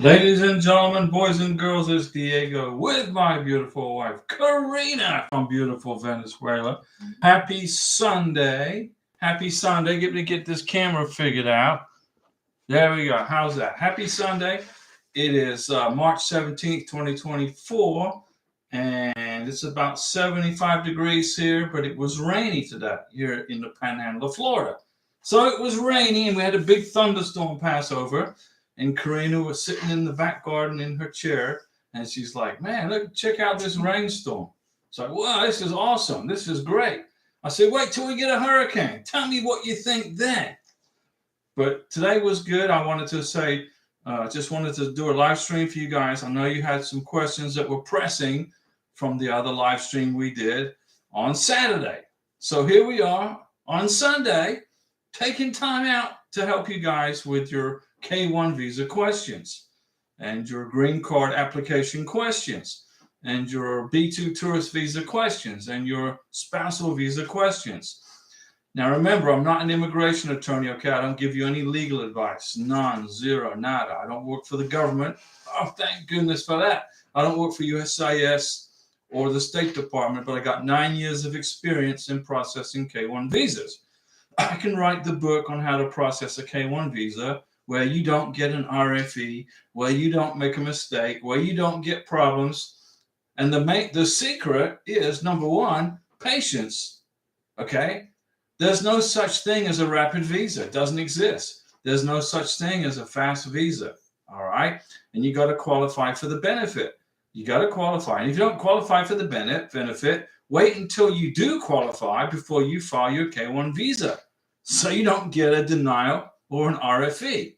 Ladies and gentlemen, boys and girls, it's Diego with my beautiful wife, Karina from beautiful Venezuela. Happy Sunday. Happy Sunday. Get me get this camera figured out. There we go. How's that? Happy Sunday. It is March 17th, 2024, and it's about 75 degrees here, but it was rainy today here in the panhandle of Florida. So it was rainy, and we had a big thunderstorm pass over. And Karina was sitting in the back garden in her chair, and she's like, "Man, look, check out this rainstorm." It's like, "Wow, this is awesome. This is great." I said, "Wait till we get a hurricane. Tell me what you think then." But today was good. I wanted to say, just wanted to do a live stream for you guys. I know you had some questions that were pressing from the other live stream we did on Saturday. So here we are on Sunday, taking time out to help you guys with your K1 visa questions and your green card application questions and your B2 tourist visa questions and your spousal visa questions. Now, remember, I'm not an immigration attorney, okay? I don't give you any legal advice. None, zero, nada. I don't work for the government. Oh, thank goodness for that. I don't work for USCIS or the State Department, but I got 9 years of experience in processing K1 visas. I can write the book on how to process a K1 visa where you don't get an RFE, where you don't make a mistake, where you don't get problems. And the secret is, number one, patience, okay? There's no such thing as a rapid visa. It doesn't exist. There's no such thing as a fast visa, all right? And you got to qualify for the benefit. You got to qualify. And if you don't qualify for the benefit, wait until you do qualify before you file your K1 visa so you don't get a denial or an RFE.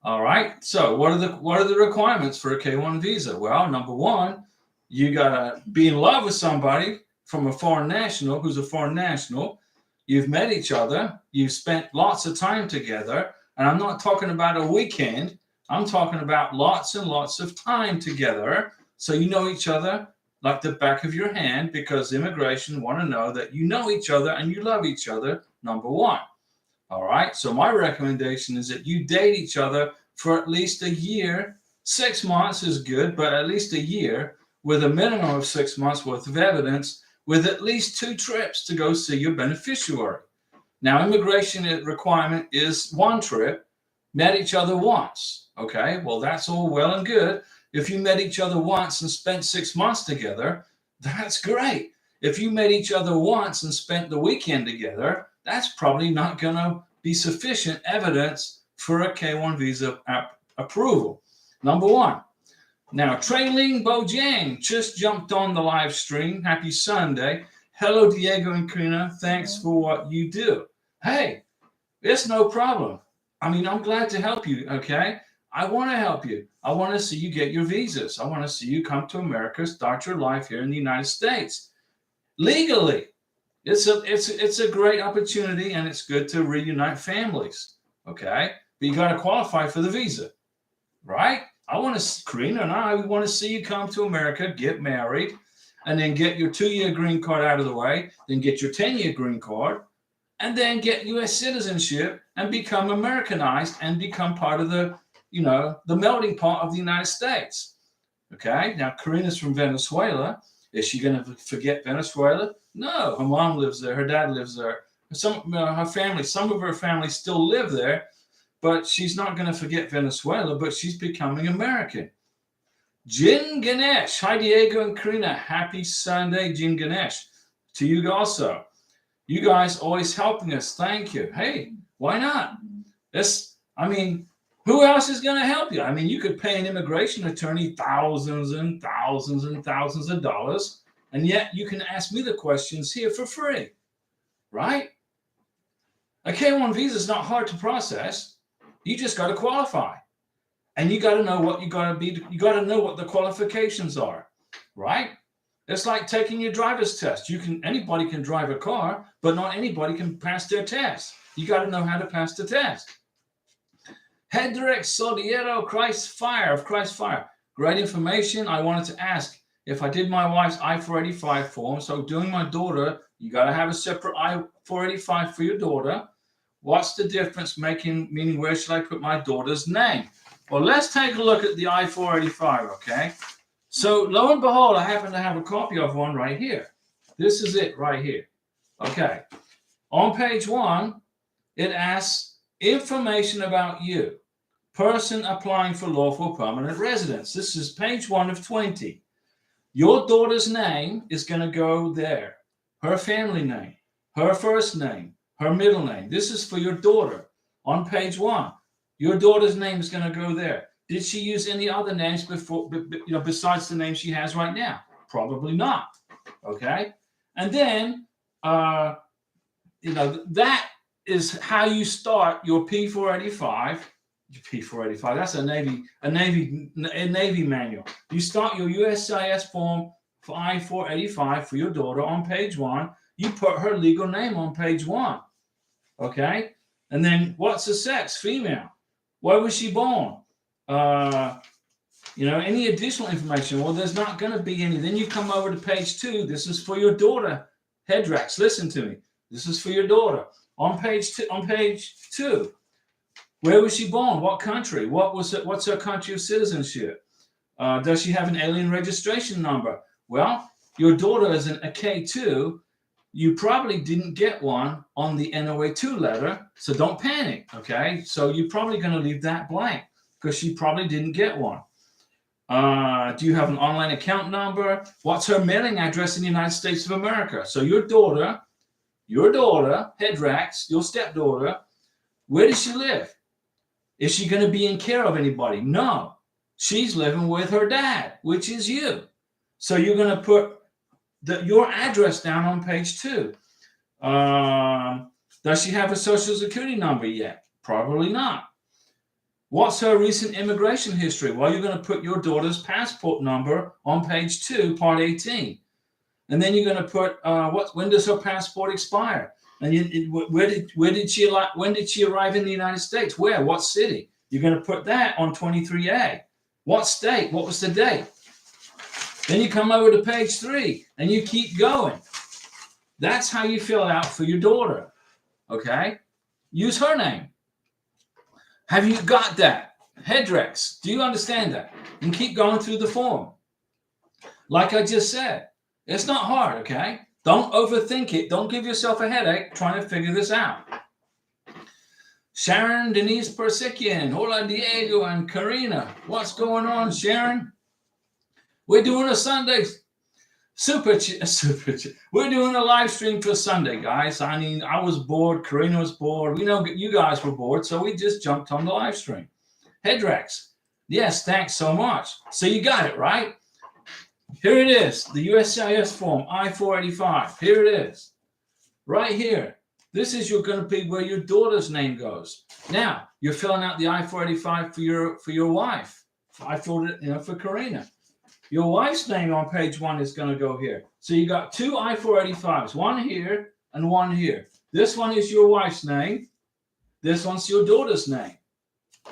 All right. So what are the requirements for a K1 visa? Well, number one, you gotta be in love with somebody from a foreign national who's a foreign national. You've met each other. You've spent lots of time together. And I'm not talking about a weekend. I'm talking about lots and lots of time together. So you know each other like the back of your hand, because immigration want to know that you know each other and you love each other, number one. All right. So my recommendation is that you date each other for at least a year. 6 months is good, but at least a year with a minimum of 6 months worth of evidence, with at least 2 trips to go see your beneficiary. Now, immigration requirement is 1 trip, met each other once. Okay. Well, that's all well and good. If you met each other once and spent 6 months together, that's great. If you met each other once and spent the weekend together, that's probably not going to be sufficient evidence for a K1 visa approval. Number one. Now, Trailing Bojang just jumped on the live stream. Happy Sunday. Hello, Diego and Karina. Thanks for what you do. Hey, it's no problem. I mean, I'm glad to help you, okay? I want to help you. I want to see you get your visas. I want to see you come to America, start your life here in the United States legally. It's a great opportunity, and it's good to reunite families, okay? But you got to qualify for the visa, right? Karina and I, we want to see you come to America, get married, and then get your 2-year green card out of the way, then get your 10-year green card, and then get U.S. citizenship and become Americanized and become part of the melting pot of the United States. Okay. Now, Karina's from Venezuela. Is she going to forget Venezuela? No. Her mom lives there. Her dad lives there. Her family, some of her family still live there, but she's not going to forget Venezuela, but she's becoming American. Jin Ganesh. Hi, Diego and Karina. Happy Sunday, Jin Ganesh. To you also. You guys always helping us. Thank you. Hey, why not? Who else is going to help you? I mean, you could pay an immigration attorney thousands and thousands and thousands of dollars, and yet you can ask me the questions here for free, right? A K1 visa is not hard to process. You just got to qualify, and you got to know what you got to be. You got to know what the qualifications are, right? It's like taking your driver's test. Anybody can drive a car, but not anybody can pass their test. You got to know how to pass the test. Hedrick Sodiero, Christ Fire. Great information. I wanted to ask if I did my wife's I-485 form. So doing my daughter, you got to have a separate I-485 for your daughter. What's the difference meaning where should I put my daughter's name? Well, let's take a look at the I-485, okay? So lo and behold, I happen to have a copy of one right here. This is it right here. Okay. On page 1, it asks information about you. Person applying for lawful permanent residence. This is page 1 of 20. Your daughter's name is going to go there. Her family name, her first name, her middle name. This is for your daughter on page 1. Your daughter's name is going to go there. Did she use any other names before, besides the name she has right now? Probably not. Okay. And then, that is how you start your P485. P485. That's a Navy manual. You start your USCIS form for I-485 for your daughter on page 1. You put her legal name on page 1. Okay. And then what's the sex? Female. Where was she born? Any additional information? Well, there's not going to be any. Then you come over to page 2. This is for your daughter. Headrax, listen to me. This is for your daughter. On page 2. Where was she born? What country? What's her country of citizenship? Does she have an alien registration number? Well, your daughter is a K2. You probably didn't get one on the NOA2 letter, so don't panic, okay? So you're probably going to leave that blank because she probably didn't get one. Do you have an online account number? What's her mailing address in the United States of America? So your daughter, Headrax, your stepdaughter, where does she live? Is she going to be in care of anybody? No. She's living with her dad, which is you. So you're going to put your address down on page 2. Does she have a social security number yet? Probably not. What's her recent immigration history? Well, you're going to put your daughter's passport number on page 2, part 18. And then you're going to put when does her passport expire? And when did she arrive in the United States? Where? What city? You're going to put that on 23A. What state? What was the date? Then you come over to page 3 and you keep going. That's how you fill it out for your daughter. Okay? Use her name. Have you got that? Headrax, do you understand that? And keep going through the form. Like I just said, it's not hard, okay? Don't overthink it. Don't give yourself a headache trying to figure this out. Sharon Denise Persikian, hola Diego and Karina. What's going on, Sharon? We're doing a Sunday We're doing a live stream for Sunday, guys. I mean, I was bored. Karina was bored. We know you guys were bored, so we just jumped on the live stream. Headrax, yes, thanks so much. So you got it, right? Here it is, the USCIS form, I-485. Here it is, right here. This is going to be where your daughter's name goes. Now, you're filling out the I-485 for your wife. I filled it, for Karina. Your wife's name on page 1 is going to go here. So you got 2 I-485s, one here and one here. This one is your wife's name. This one's your daughter's name.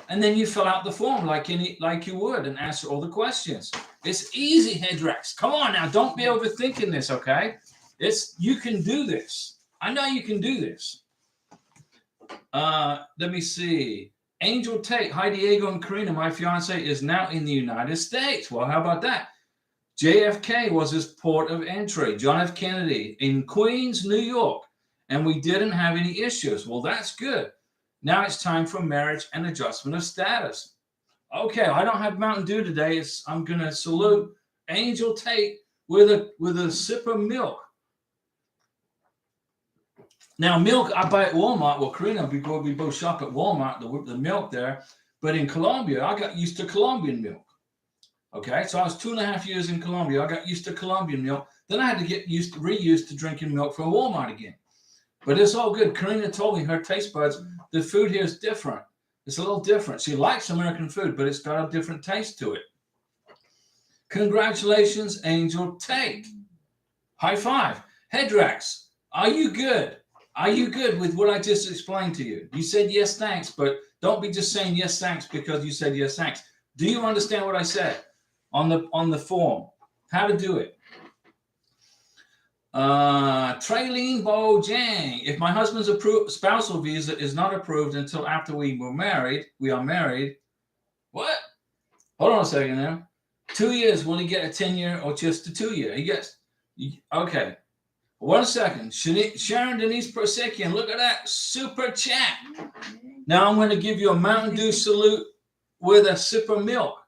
And then you fill out the form like you would and answer all the questions. It's easy, Headrax. Come on now, don't be overthinking this, okay? You can do this. I know you can do this. Let me see. Angel Tate, hi Diego and Karina. My fiance is now in the United States. Well, how about that? JFK was his port of entry. John F. Kennedy in Queens, New York. And we didn't have any issues. Well, that's good. Now it's time for marriage and adjustment of status. Okay, I don't have Mountain Dew today. I'm going to salute Angel Tate with a sip of milk. Now, milk I buy at Walmart. Well, Karina, we both shop at Walmart, the milk there. But in Colombia, I got used to Colombian milk. Okay, so I was 2.5 years in Colombia. I got used to Colombian milk. Then I had to get reused to drinking milk from Walmart again. But it's all good. Karina told me her taste buds, the food here is different. It's a little different. She likes American food, but it's got a different taste to it. Congratulations, Angel Tate. High five. Headrax, are you good? Are you good with what I just explained to you? You said yes, thanks, but don't be just saying yes, thanks because you said yes, thanks. Do you understand what I said on the form? How to do it? Traylene Bojang. If my husband's spousal visa is not approved until after we are married. What? Hold on a second now. 2 years, will he get a 10-year or just a 2-year? He gets, okay. 1 second. Sharon Denise Persekian, look at that super chat. Now I'm going to give you a Mountain Dew salute with a sip of milk.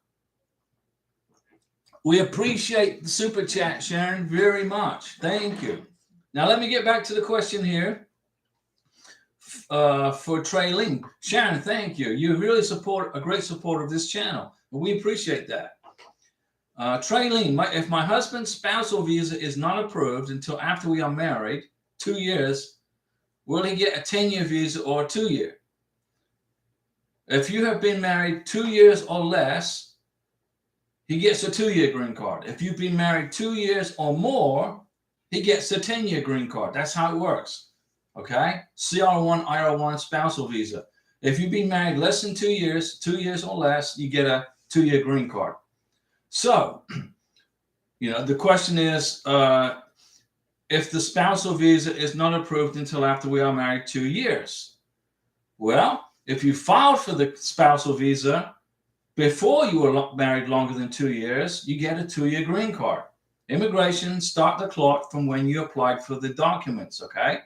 We appreciate the super chat, Sharon, very much. Thank you. Now let me get back to the question here for Trey Ling. Sharon, thank you. You really support a great supporter of this channel. We appreciate that. Trey Ling, if my husband's spousal visa is not approved until after we are married, 2 years, will he get a 10-year visa or a 2-year? If you have been married 2 years or less, he gets a 2-year green card. If you've been married 2 years or more, he gets a 10-year green card. That's how it works. Okay? CR1, IR1, spousal visa. If you've been married less than 2 years, 2 years or less, you get a 2-year green card. So, the question is, if the spousal visa is not approved until after we are married 2 years. Well, if you filed for the spousal visa before you were married longer than 2 years, you get a 2-year green card. Immigration start the clock from when you applied for the documents, okay?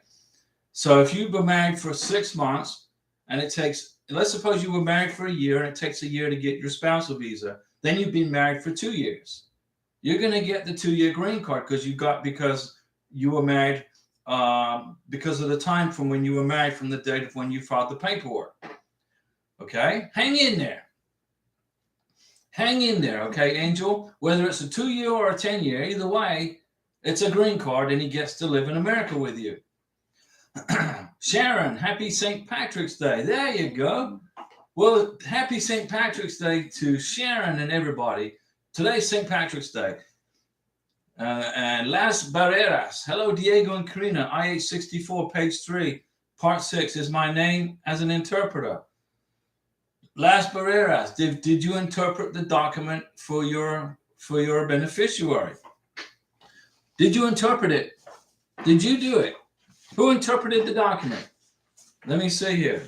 So if you've been married for 6 months and it takes, let's suppose you were married for a year and it takes a year to get your spousal visa, then you've been married for 2 years. You're going to get the 2-year green card because you were married because of the time from when you were married from the date of when you filed the paperwork. Okay? Hang in there. Hang in there, okay, Angel? Whether it's a 2-year or a 10-year, either way, it's a green card and he gets to live in America with you. Sharon, happy St. Patrick's Day. There you go. Well, happy St. Patrick's Day to Sharon and everybody. Today's St. Patrick's Day. And Las Barreras. Hello, Diego and Karina. IH64, page 3, part 6 is my name as an interpreter. Las Barreras, did you interpret the document for your beneficiary? Did you interpret it? Did you do it? Who interpreted the document? Let me see here.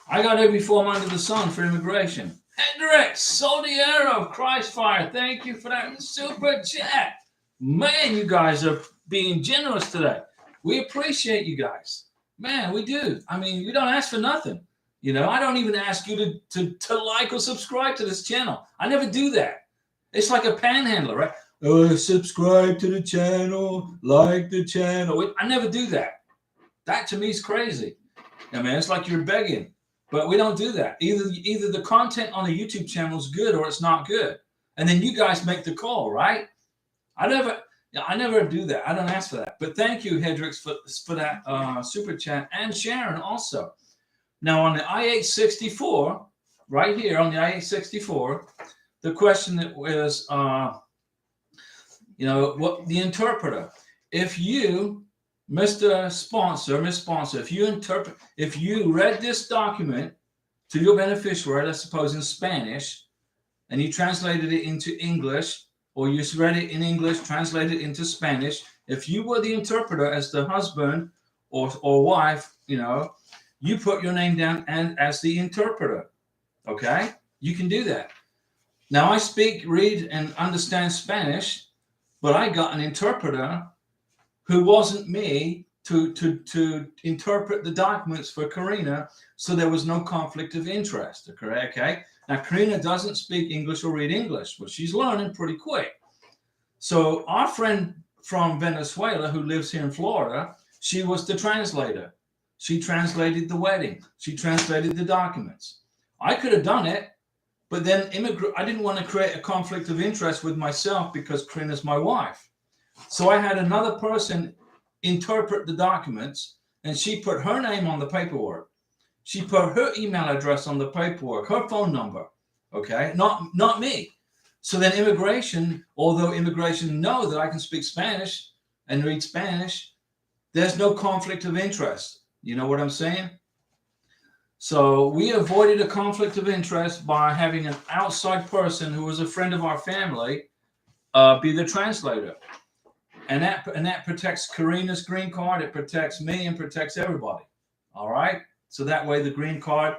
I got every form under the sun for immigration. Hendrix, Soldiero, Christfire, thank you for that super chat. Man, you guys are being generous today. We appreciate you guys. Man, we do. I mean, we don't ask for nothing. I don't even ask you to like or subscribe to this channel. I never do that. It's like a panhandler, right? Oh, subscribe to the channel, like the channel. I never do that. That to me is crazy. I mean, it's like you're begging. But we don't do that. Either the content on the YouTube channel is good or it's not good. And then you guys make the call, right? I never do that. I don't ask for that. But thank you, Hendrix, for that super chat. And Sharon also. Now, on the IH64, right here on the IH64, the question that was, what the interpreter. If you, Mr. Sponsor, Miss Sponsor, if you read this document to your beneficiary, let's suppose in Spanish, and you translated it into English, or you read it in English, translated it into Spanish, if you were the interpreter as the husband or wife, you put your name down and as the interpreter, okay? You can do that. Now, I speak, read, and understand Spanish, but I got an interpreter who wasn't me to interpret the documents for Karina, so there was no conflict of interest, okay? Now, Karina doesn't speak English or read English, but she's learning pretty quick. So our friend from Venezuela who lives here in Florida, she was the translator. She translated the wedding. She translated the documents. I could have done it, but then I didn't want to create a conflict of interest with myself because Karina's my wife. So I had another person interpret the documents, and she put her name on the paperwork. She put her email address on the paperwork, her phone number, okay? Not me. So then immigration, although immigration know that I can speak Spanish and read Spanish, there's no conflict of interest. You know what I'm saying? So we avoided a conflict of interest by having an outside person who was a friend of our family be the translator. And that protects Karina's green card. It protects me and protects everybody. All right? So that way the green card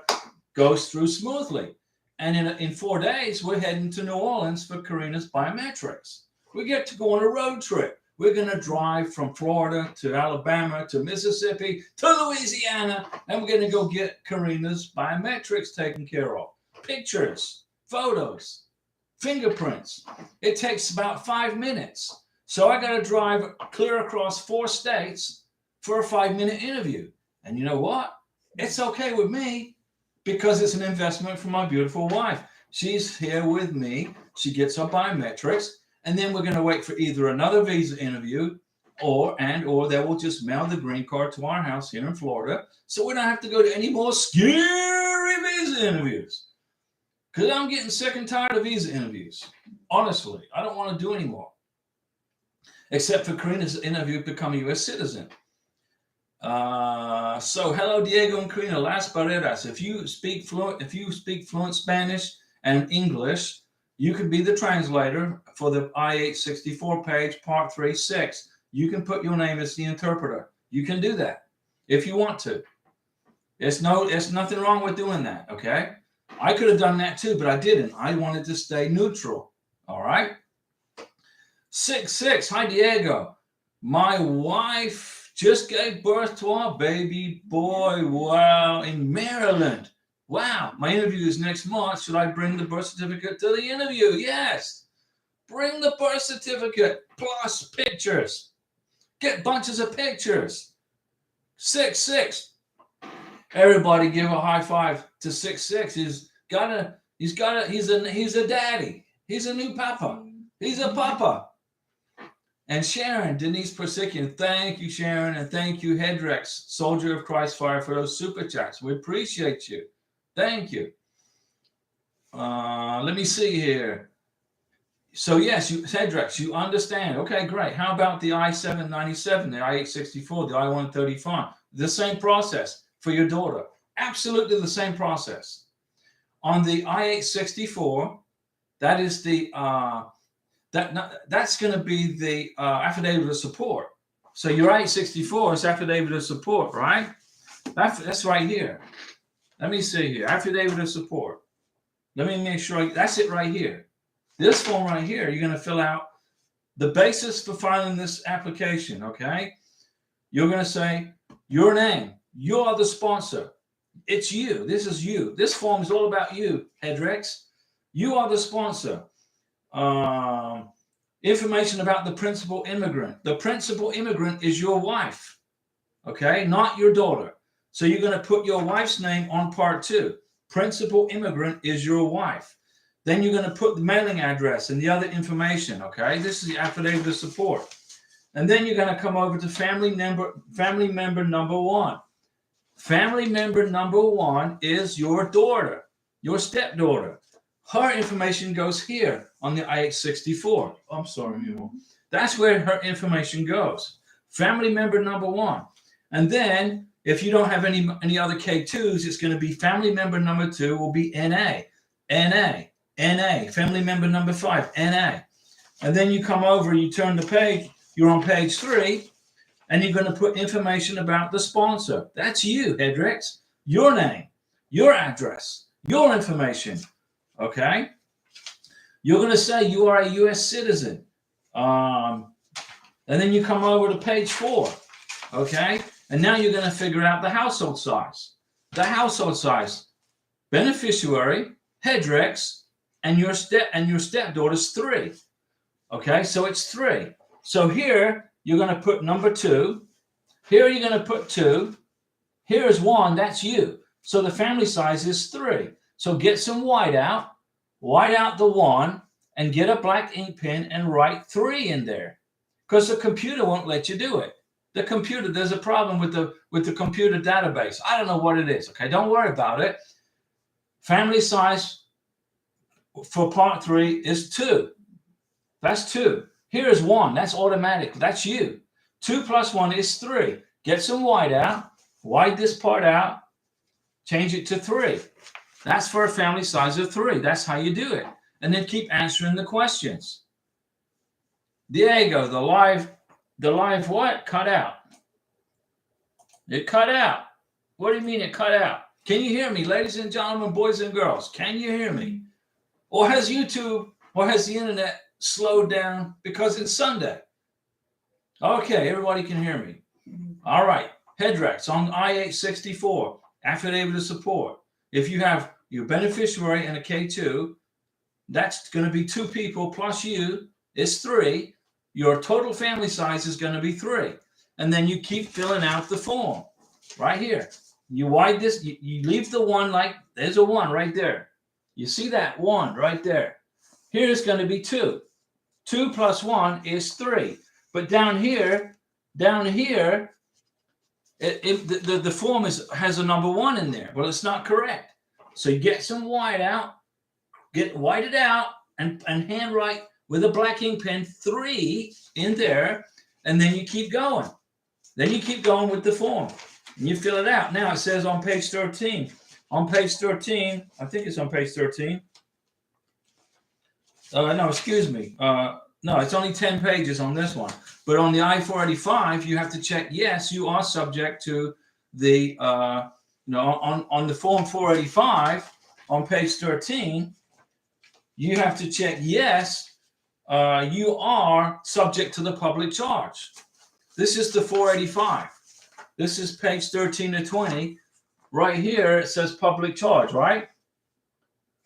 goes through smoothly. And in 4 days, we're heading to New Orleans for Karina's biometrics. We get to go on a road trip. We're going to drive from Florida to Alabama to Mississippi to Louisiana, and we're going to go get Karina's biometrics taken care of. Pictures, photos, fingerprints. It takes about 5 minutes. So I got to drive clear across 4 states for a 5-minute interview. And you know what? It's okay with me because it's an investment for my beautiful wife. She's here with me. She gets her biometrics. And then we're going to wait for either another visa interview or they will just mail the green card to our house here in Florida. So we don't have to go to any more scary visa interviews. Because I'm getting sick and tired of visa interviews. Honestly, I don't want to do any more. Except for Karina's interview to become a U.S. citizen. So hello, Diego and Karina. Las Barreras. If you speak fluent Spanish and English, you can be the translator for the I-864 page, part 3.6. You can put your name as the interpreter. You can do that if you want to. There's nothing wrong with doing that, okay? I could have done that too, but I didn't. I wanted to stay neutral, all right? 6-6, hi, Diego. My wife just gave birth to our baby boy, wow, in Maryland. Wow, my interview is next month. Should I bring the birth certificate to the interview? Yes. Bring the birth certificate plus pictures. Get bunches of pictures. 6-6. Everybody give a high five to 6-6. He's a daddy. He's a new papa. He's a papa. And Sharon, Denise Persikian, thank you, Sharon, and thank you, Hedrex, Soldier of Christ Fire, for those super chats. We appreciate you. Thank you. Let me see here. So yes, Hedrex, you understand. Okay, great. How about the I-797, the I-864, the I-135? The same process for your daughter. Absolutely the same process. On the I-864, that is the that's going to be the affidavit of support. So your I-864 is affidavit of support, right? That's right here. Let me see here. Affidavit of support. Let me make sure. That's it right here. This form right here, you're going to fill out the basis for filing this application, okay? You're going to say your name. You are the sponsor. It's you. This is you. This form is all about you, Hedrex. You are the sponsor. Information about the principal immigrant. The principal immigrant is your wife, okay? Not your daughter. So you're going to put your wife's name on part 2. Principal immigrant is your wife. Then you're going to put the mailing address and the other information, okay? This is the affidavit of support. And then you're going to come over to family member number 1. Family member number 1 is your daughter, your stepdaughter. Her information goes here on the I-864. I'm sorry, Mule. That's where her information goes. Family member number 1. And then if you don't have any other K2s, it's going to be family member number 2 will be NA. Family member number 5, NA. And then you come over, you turn the page, you're on page 3, and you're going to put information about the sponsor. That's you, Hedrex. Your name, your address, your information. Okay? You're going to say you are a U.S. citizen. And then you come over to page 4. Okay? And now you're going to figure out the household size. The household size. Beneficiary, Hedrex, and your stepdaughter's 3. Okay? So it's 3. So here, you're going to put number 2. Here, you're going to put 2. Here is 1. That's you. So the family size is 3. So get some white out the 1, and get a black ink pen and write 3 in there, because the computer won't let you do it. The computer, there's a problem with the computer database. I don't know what it is. Okay, don't worry about it. Family size for part 3 is 2. That's 2. Here is 1. That's automatic. That's you. 2 plus 1 is 3. Get some white out. White this part out. Change it to 3. That's for a family size of 3. That's how you do it. And then keep answering the questions. Diego, the live what? Cut out. It cut out. What do you mean it cut out? Can you hear me, ladies and gentlemen, boys and girls? Can you hear me? Or has YouTube or has the internet slowed down because it's Sunday? Okay, everybody can hear me. All right, Headrex on I-864, affidavit of support. If you have your beneficiary and a K2, that's going to be 2 people plus you is 3. Your total family size is going to be 3. And then you keep filling out the form right here. You wide this, you leave the 1 like there's a 1 right there. You see that 1 right there. Here's going to be 2. 2 plus 1 is 3. But down here, the form has a number 1 in there. Well, it's not correct. So you get some white out, white it out, and handwrite with a black ink pen 3 in there, and then you keep going. Then you keep going with the form, and you fill it out. Now it says on page 13. On page 13, I think it's on page 13. No, excuse me. No, it's only 10 pages on this one. But on the I-485, you have to check, yes, you are subject to the, on the form 485, on page 13, you have to check, yes, you are subject to the public charge. This is the 485. This is page 13 to 20. Right here, it says public charge, right?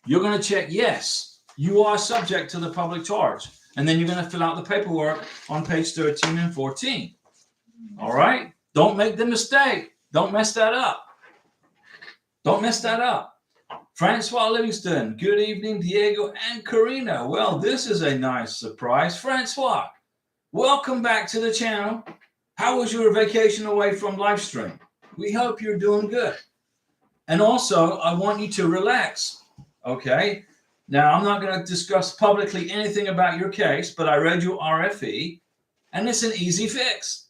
You're going to check, yes, you are subject to the public charge. And then you're going to fill out the paperwork on page 13 and 14. All right? Don't make the mistake. Don't mess that up. Don't mess that up. Francois Livingston, good evening, Diego and Karina. Well, this is a nice surprise. Francois, welcome back to the channel. How was your vacation away from Livestream? We hope you're doing good. And also, I want you to relax, okay? Now, I'm not going to discuss publicly anything about your case, but I read your RFE, and it's an easy fix.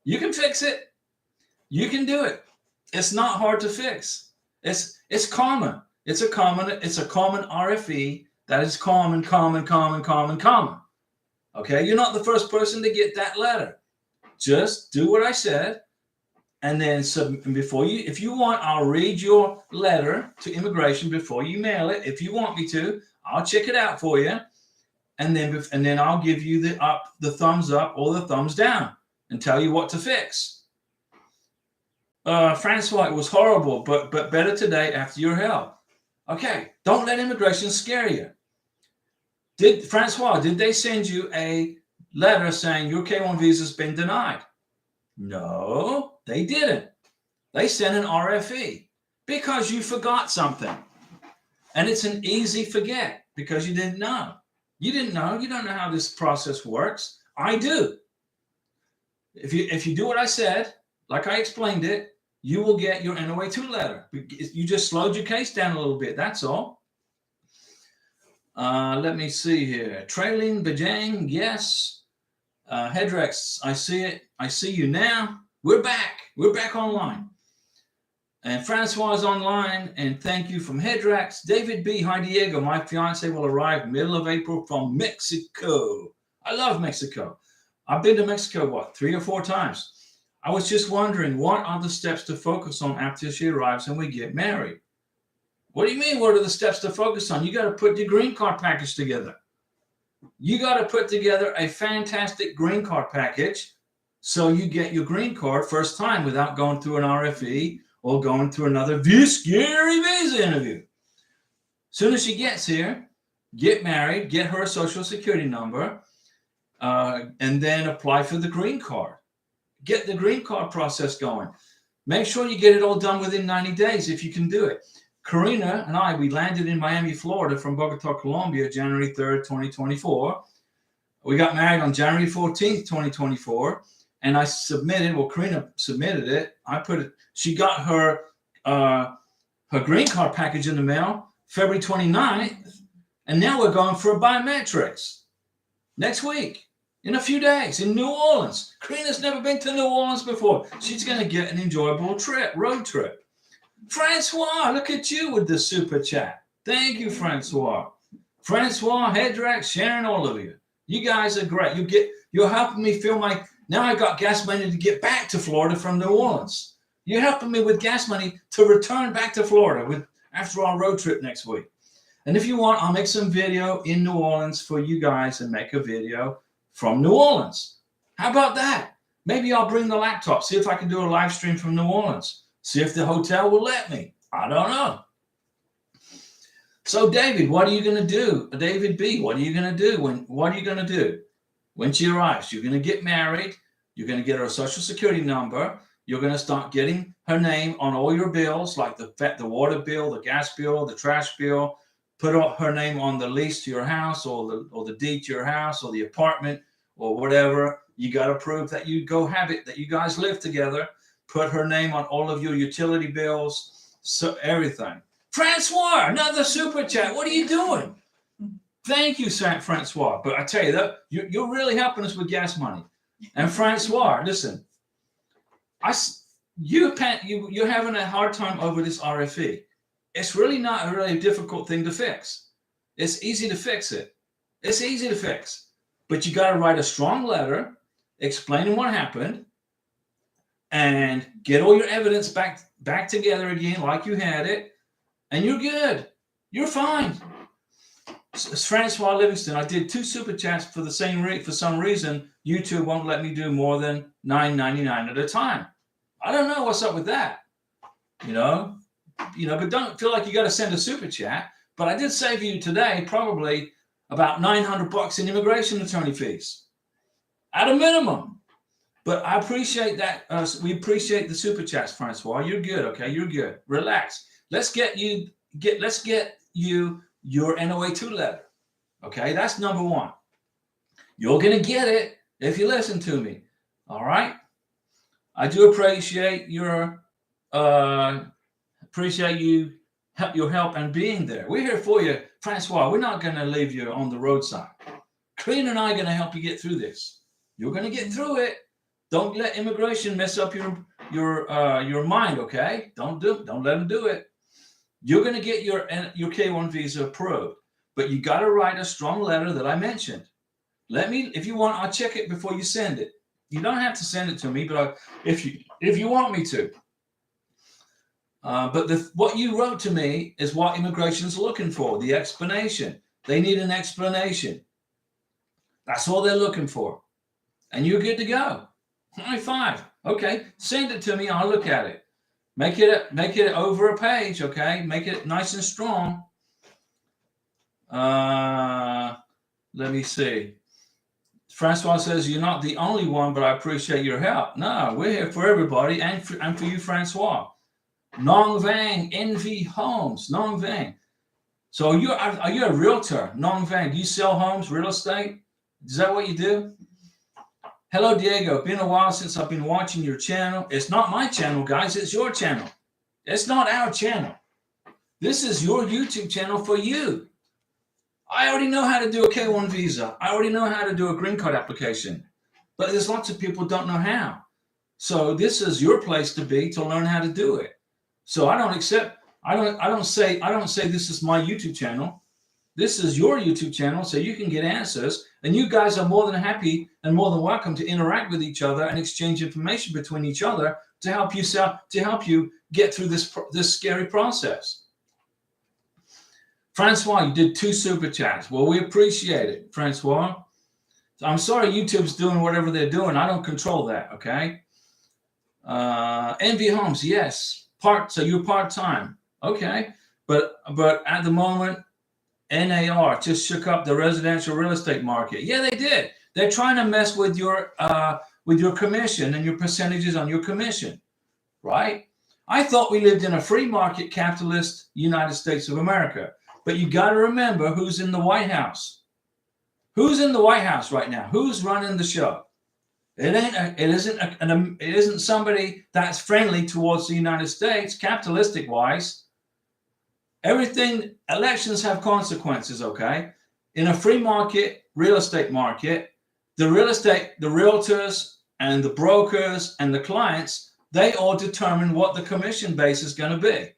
You can fix it. You can do it. It's not hard to fix. It's common. It's a common RFE that is common. Okay, you're not the first person to get that letter. Just do what I said, and then if you want, I'll read your letter to immigration before you mail it. If you want me to, I'll check it out for you, and then I'll give you the thumbs up or the thumbs down and tell you what to fix. Francois, it was horrible, but better today after your help. Okay, don't let immigration scare you. Francois, did they send you a letter saying your K1 visa's been denied? No, they didn't. They sent an RFE because you forgot something. And it's an easy forget because you didn't know. You didn't know. You don't know how this process works. I do. If you do what I said, like I explained it, you will get your NOA2 letter. You just slowed your case down a little bit. That's all. Let me see here. Trailing Bajang, yes. Headrex, I see it. I see you now. We're back. We're back online. And Francois is online. And thank you from Headrex. David B. Hi, Diego. My fiance will arrive middle of April from Mexico. I love Mexico. I've been to Mexico, 3 or 4 times. I was just wondering, what are the steps to focus on after she arrives and we get married? What do you mean, what are the steps to focus on? You got to put your green card package together. You got to put together a fantastic green card package so you get your green card first time without going through an RFE or going through another scary visa interview. Soon as she gets here, get married, get her social security number, and then apply for the green card. Get the green card process going. Make sure you get it all done within 90 days if you can do it. Karina and I, we landed in Miami, Florida from Bogota, Colombia, January 3rd, 2024. We got married on January 14th, 2024. And Karina submitted it. She got her green card package in the mail February 29th. And now we're going for biometrics next week. In a few days in New Orleans. Karina's never been to New Orleans before. She's going to get an enjoyable road trip. Francois, look at you with the super chat. Thank you, Francois. Francois, Headrex, Sharon, all of you. You guys are great. You're helping me feel now I got gas money to get back to Florida from New Orleans. You're helping me with gas money to return back to Florida after our road trip next week. And if you want, I'll make some video in New Orleans for you guys and make a video from New Orleans. How about that? Maybe I'll bring the laptop, see if I can do a live stream from New Orleans. See if the hotel will let me. I don't know. So David, what are you going to do? David B, what are you going to do? What are you going to do when she arrives? You're going to get married. You're going to get her a social security number. You're going to start getting her name on all your bills, like the water bill, the gas bill, the trash bill. Put her name on the lease to your house or the deed to your house or the apartment or whatever. You got to prove that you that you guys live together. Put her name on all of your utility bills, so everything. Francois, another super chat. What are you doing? Thank you, Francois. But I tell you that you're really helping us with gas money. And Francois, listen, you're having a hard time over this RFE. It's really not a really difficult thing to fix. It's easy to fix it. It's easy to fix. But you got to write a strong letter explaining what happened and get all your evidence back together again like you had it. And you're good. You're fine. Francois Livingston, I did 2 super chats for some reason. YouTube won't let me do more than $9.99 at a time. I don't know what's up with that. But don't feel like you got to send a super chat. But I did save you today probably about $900 in immigration attorney fees at a minimum. But I appreciate that. We appreciate the super chats, Francois. You're good. Okay, you're good. Relax. Let's get you your NOA2 letter. Okay, that's number 1. You're gonna get it if you listen to me. All right. I do appreciate your help and being there. We're here for you, Francois. We're not gonna leave you on the roadside. Karina and I are gonna help you get through this. You're gonna get through it. Don't let immigration mess up your mind. Okay, don't let them do it. You're going to get your K1 visa approved, but you got to write a strong letter that I mentioned. If you want, I'll check it before you send it. You don't have to send it to me, but if you want me to. But what you wrote to me is what immigration's looking for, the explanation. They need an explanation. That's all they're looking for. And you're good to go. High five. Okay, send it to me. I'll look at it. Make it over a page, okay? Make it nice and strong. Let me see. Francois says, you're not the only one, but I appreciate your help. No, we're here for everybody and for you, Francois. Nong Vang, NV Homes, Nong Vang. So are you a realtor, Nong Vang? Do you sell homes, real estate? Is that what you do? Hello, Diego. Been a while since I've been watching your channel. It's not my channel, guys. It's your channel. It's not our channel. This is your YouTube channel for you. I already know how to do a K1 visa. I already know how to do a green card application. But there's lots of people who don't know how. So this is your place to be to learn how to do it. So I don't say this is my YouTube channel. This is your YouTube channel, so you can get answers, and you guys are more than happy and more than welcome to interact with each other and exchange information between each other to help you get through this scary process. Francois, you did 2 super chats. Well, we appreciate it, Francois. I'm sorry YouTube's doing whatever they're doing. I don't control that, okay? NV Homes, yes. So you're part-time. Okay. But at the moment, NAR just shook up the residential real estate market. Yeah, they did. They're trying to mess with your commission and your percentages on your commission, right? I thought we lived in a free market capitalist United States of America. But you got to remember who's in the White House. Who's in the White House right now? Who's running the show? It isn't somebody that's friendly towards the United States, capitalistic wise. Elections have consequences, okay? In a free market, real estate market, the realtors and the brokers and the clients, they all determine what the commission base is going to be.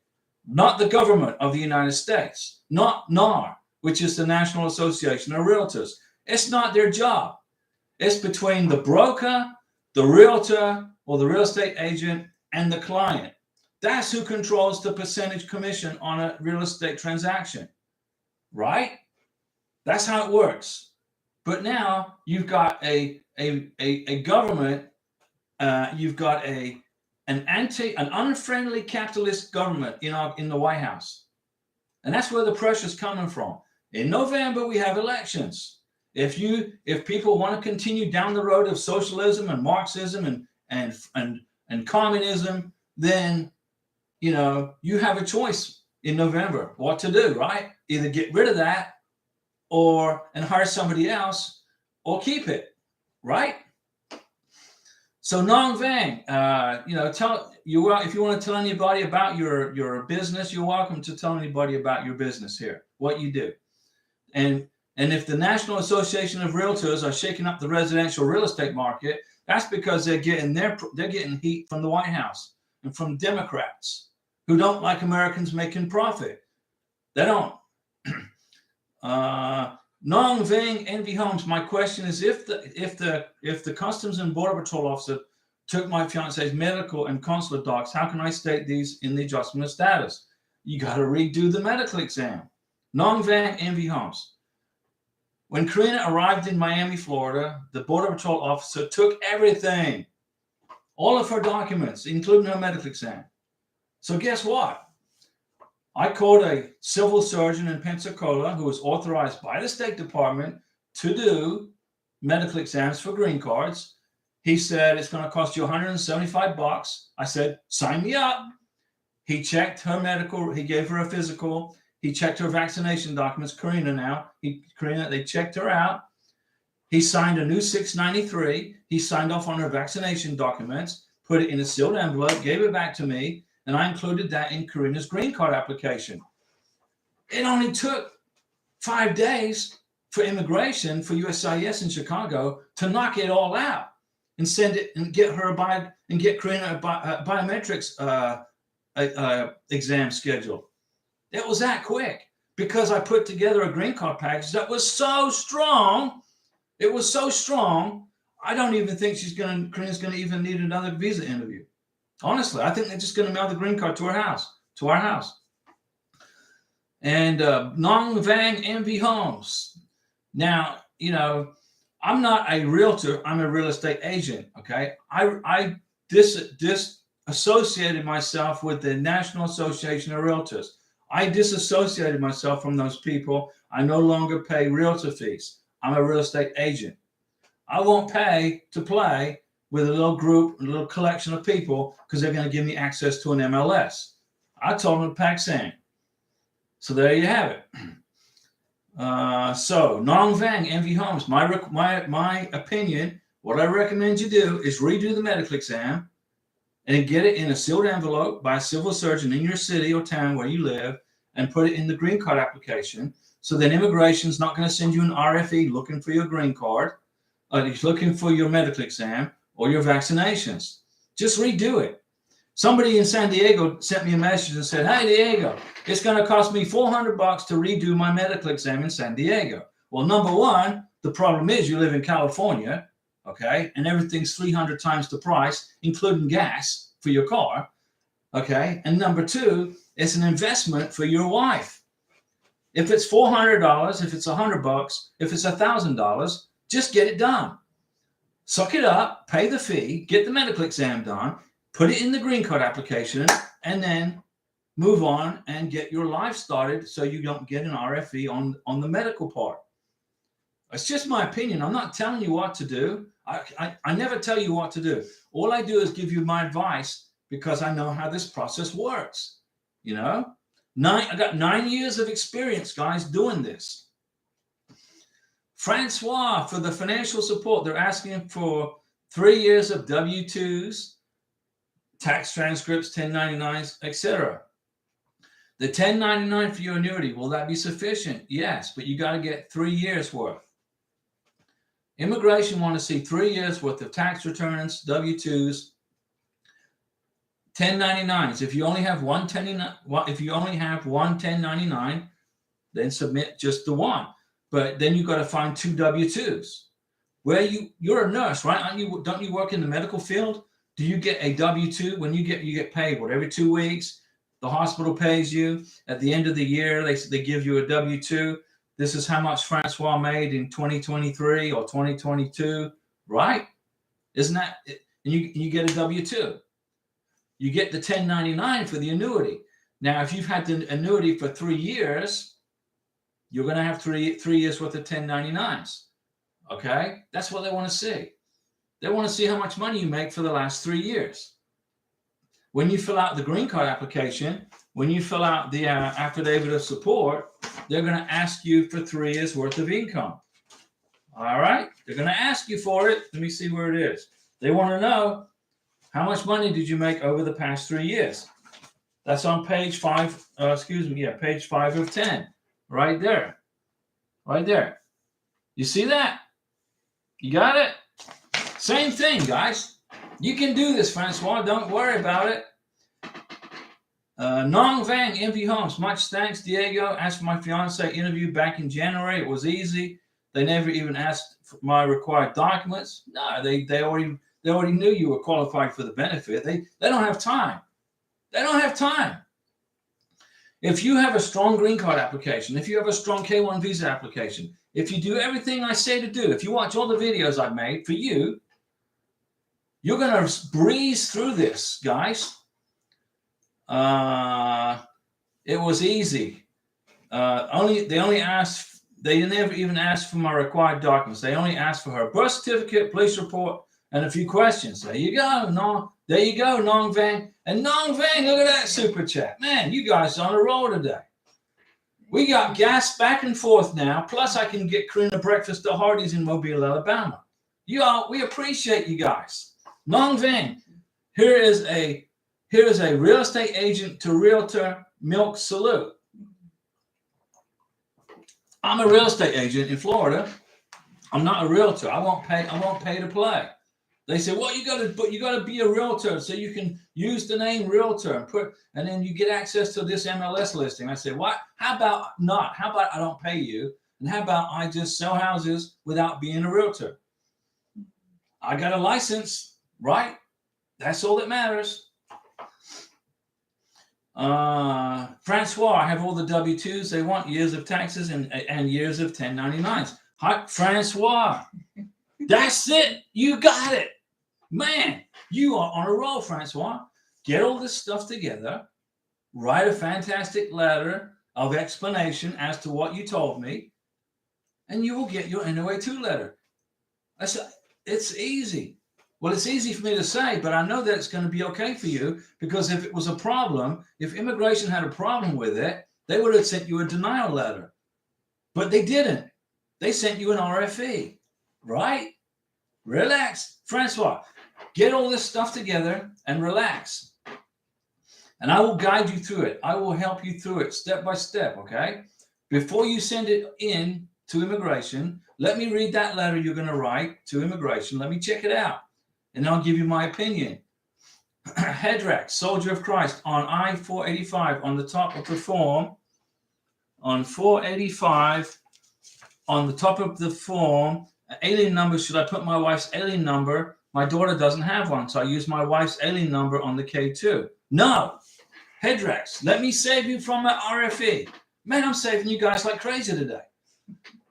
Not the government of the United States, not NAR, which is the National Association of Realtors. It's not their job. It's between the broker, the realtor, or the real estate agent and the client. That's who controls the percentage commission on a real estate transaction, right? That's how it works. But now you've got a government, you've got an unfriendly capitalist government in the White House. And that's where the pressure's coming from. In November, we have elections. If people want to continue down the road of socialism and Marxism and communism, then you have a choice in November what to do, right? Either get rid of that and hire somebody else, or keep it, right? So Nong Vang, if you want to tell anybody about your business, you're welcome to tell anybody about your business here, what you do. And if the National Association of Realtors are shaking up the residential real estate market, that's because they're getting heat from the White House and from Democrats who don't like Americans making profit. They don't. Nong Vang Envy Homes. My question is, if the Customs and Border Patrol officer took my fiance's medical and consular docs, how can I state these in the adjustment of status? You got to redo the medical exam. Nong Vang Envy Homes. When Karina arrived in Miami, Florida, the Border Patrol officer took everything, all of her documents, including her medical exam. So guess what? I called a civil surgeon in Pensacola who was authorized by the State Department to do medical exams for green cards. He said, it's going to cost you $175. I said, sign me up. He checked her medical. He gave her a physical. He checked her vaccination documents. Karina, they checked her out. He signed a new 693. He signed off on her vaccination documents, put it in a sealed envelope, gave it back to me. And I included that in Karina's green card application. It only took 5 days for immigration, for USCIS in Chicago, to knock it all out and send it and get Karina a biometrics exam scheduled. It was that quick because I put together a green card package that was so strong. It was so strong. I don't even think Karina's going to even need another visa interview. Honestly, I think they're just going to mail the green card to our house. And Nong Vang Envy Homes. Now, I'm not a realtor. I'm a real estate agent. Okay, I disassociated myself with the National Association of Realtors. I disassociated myself from those people. I no longer pay realtor fees. I'm a real estate agent. I won't pay to play with a little group, a little collection of people, because they're going to give me access to an MLS. I told them to pack sand. So there you have it. So Nong Vang Envy Homes. My opinion, what I recommend you do is redo the medical exam and get it in a sealed envelope by a civil surgeon in your city or town where you live, and put it in the green card application. So then immigration's not going to send you an RFE looking for your green card. It's looking for your medical exam or your vaccinations. Just redo it. Somebody in San Diego sent me a message and said, hey, Diego, it's going to cost me $400 to redo my medical exam in San Diego. Well, number one, the problem is you live in California, okay, and everything's 300 times the price, including gas for your car, okay? And number two, it's an investment for your wife. If it's $400, if it's $100, if it's $1,000, just get it done. Suck it up, pay the fee, get the medical exam done, put it in the green card application, and then move on and get your life started so you don't get an RFE on the medical part. It's just my opinion. I'm not telling you what to do. I never tell you what to do. All I do is give you my advice because I know how this process works. I got 9 years of experience, guys, doing this. Francois, for the financial support, they're asking for 3 years of W-2s, tax transcripts, 1099s, etc. The 1099 for your annuity, will that be sufficient? Yes, but you got to get 3 years worth. Immigration want to see 3 years worth of tax returns, W-2s, 1099s. If you only have one 1099, then submit just the one. But then you got to find 2 W-2s. You're a nurse, right? Don't you work in the medical field? Do you get a W-2? When you get paid, what, every 2 weeks? The hospital pays you. At the end of the year, they give you a W-2. This is how much Francois made in 2023 or 2022, right? Isn't that? And you get a W-2. You get the 1099 for the annuity. Now, if you've had the annuity for 3 years, you're going to have three years worth of 1099s. Okay? That's what they want to see. They want to see how much money you make for the last 3 years. When you fill out the green card application, when you fill out the affidavit of support, they're going to ask you for 3 years worth of income. All right? They're going to ask you for it. Let me see where it is. They want to know, how much money did you make over the past 3 years? That's on page 5, page 5 of 10. Right there. Right there. You see that? You got it? Same thing, guys. You can do this, Francois. Don't worry about it. Nong Vang, MV Homes. Much thanks, Diego. Asked for my fiance interview back in January. It was easy. They never even asked for my required documents. No, they already knew you were qualified for the benefit. They don't have time. They don't have time. If you have a strong green card application, if you have a strong K-1 visa application, if you do everything I say to do, if you watch all the videos I've made for you, you're going to breeze through this, guys. It was easy. They never even asked for my required documents. They only asked for her birth certificate, police report, and a few questions. There you go. There you go, Nong Vang. And Nong Vang, look at that super chat. Man, you guys are on a roll today. We got gas back and forth now. Plus, I can get Karina breakfast at Hardee's in Mobile, Alabama. We appreciate you guys. Nong Vang, here is a real estate agent to realtor milk salute. I'm a real estate agent in Florida. I'm not a realtor. I won't pay to play. They say, well, you got to be a realtor so you can use the name realtor and then you get access to this MLS listing. I say, what? How about not? How about I don't pay you? And how about I just sell houses without being a realtor? I got a license, right? That's all that matters. Francois, I have all the W-2s. They want years of taxes and years of 1099s. Hi, Francois. That's it. You got it. Man, you are on a roll, Francois. Get all this stuff together. Write a fantastic letter of explanation as to what you told me, and you will get your NOA2 letter. It's easy. Well, it's easy for me to say, but I know that it's going to be okay for you, because if it was a problem, if immigration had a problem with it, they would have sent you a denial letter. But they didn't. They sent you an RFE, right? Relax. Francois, get all this stuff together and relax. And I will guide you through it. I will help you through it step by step, okay? Before you send it in to immigration, let me read that letter you're going to write to immigration. Let me check it out, and I'll give you my opinion. Hedrax, Soldier of Christ, on I-485, on the top of the form, on 485, on the top of the form, alien number, should I put my wife's alien number? My daughter doesn't have one, so I use my wife's alien number on the K2. No. Hedrax, let me save you from an RFE. Man, I'm saving you guys like crazy today.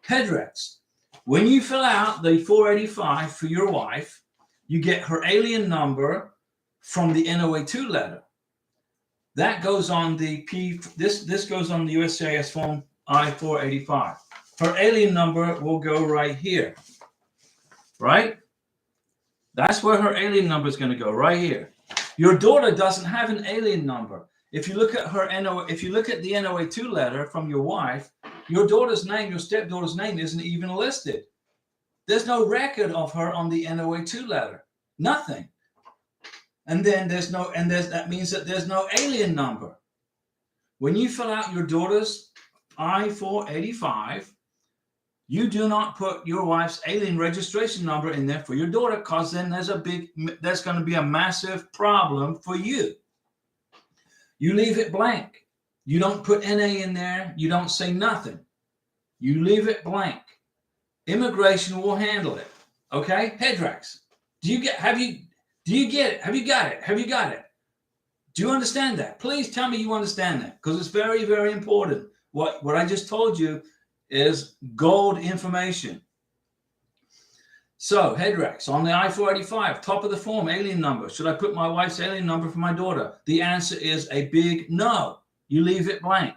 Hedrax, when you fill out the 485 for your wife, you get her alien number from the NOA2 letter. That goes on the this goes on the USCIS form I-485. Her alien number will go right here, right? That's where her alien number is going to go, right here. Your daughter doesn't have an alien number. If you look at her if you look at the NOA2 letter from your wife, your daughter's name, your stepdaughter's name, isn't even listed. There's no record of her on the NOA2 letter. Nothing. And then that means that there's no alien number. When you fill out your daughter's I-485, you do not put your wife's alien registration number in there for your daughter, because then there's going to be a massive problem for you. You leave it blank. You don't put NA in there. You don't say nothing. You leave it blank. Immigration will handle it. Okay? Hedrax, Do you get it? Have you got it? Have you got it? Do you understand that? Please tell me you understand that, because it's very, very important. What I just told you is gold information. So, Headrex, on the I-485, top of the form, alien number. Should I put my wife's alien number for my daughter? The answer is a big no. You leave it blank.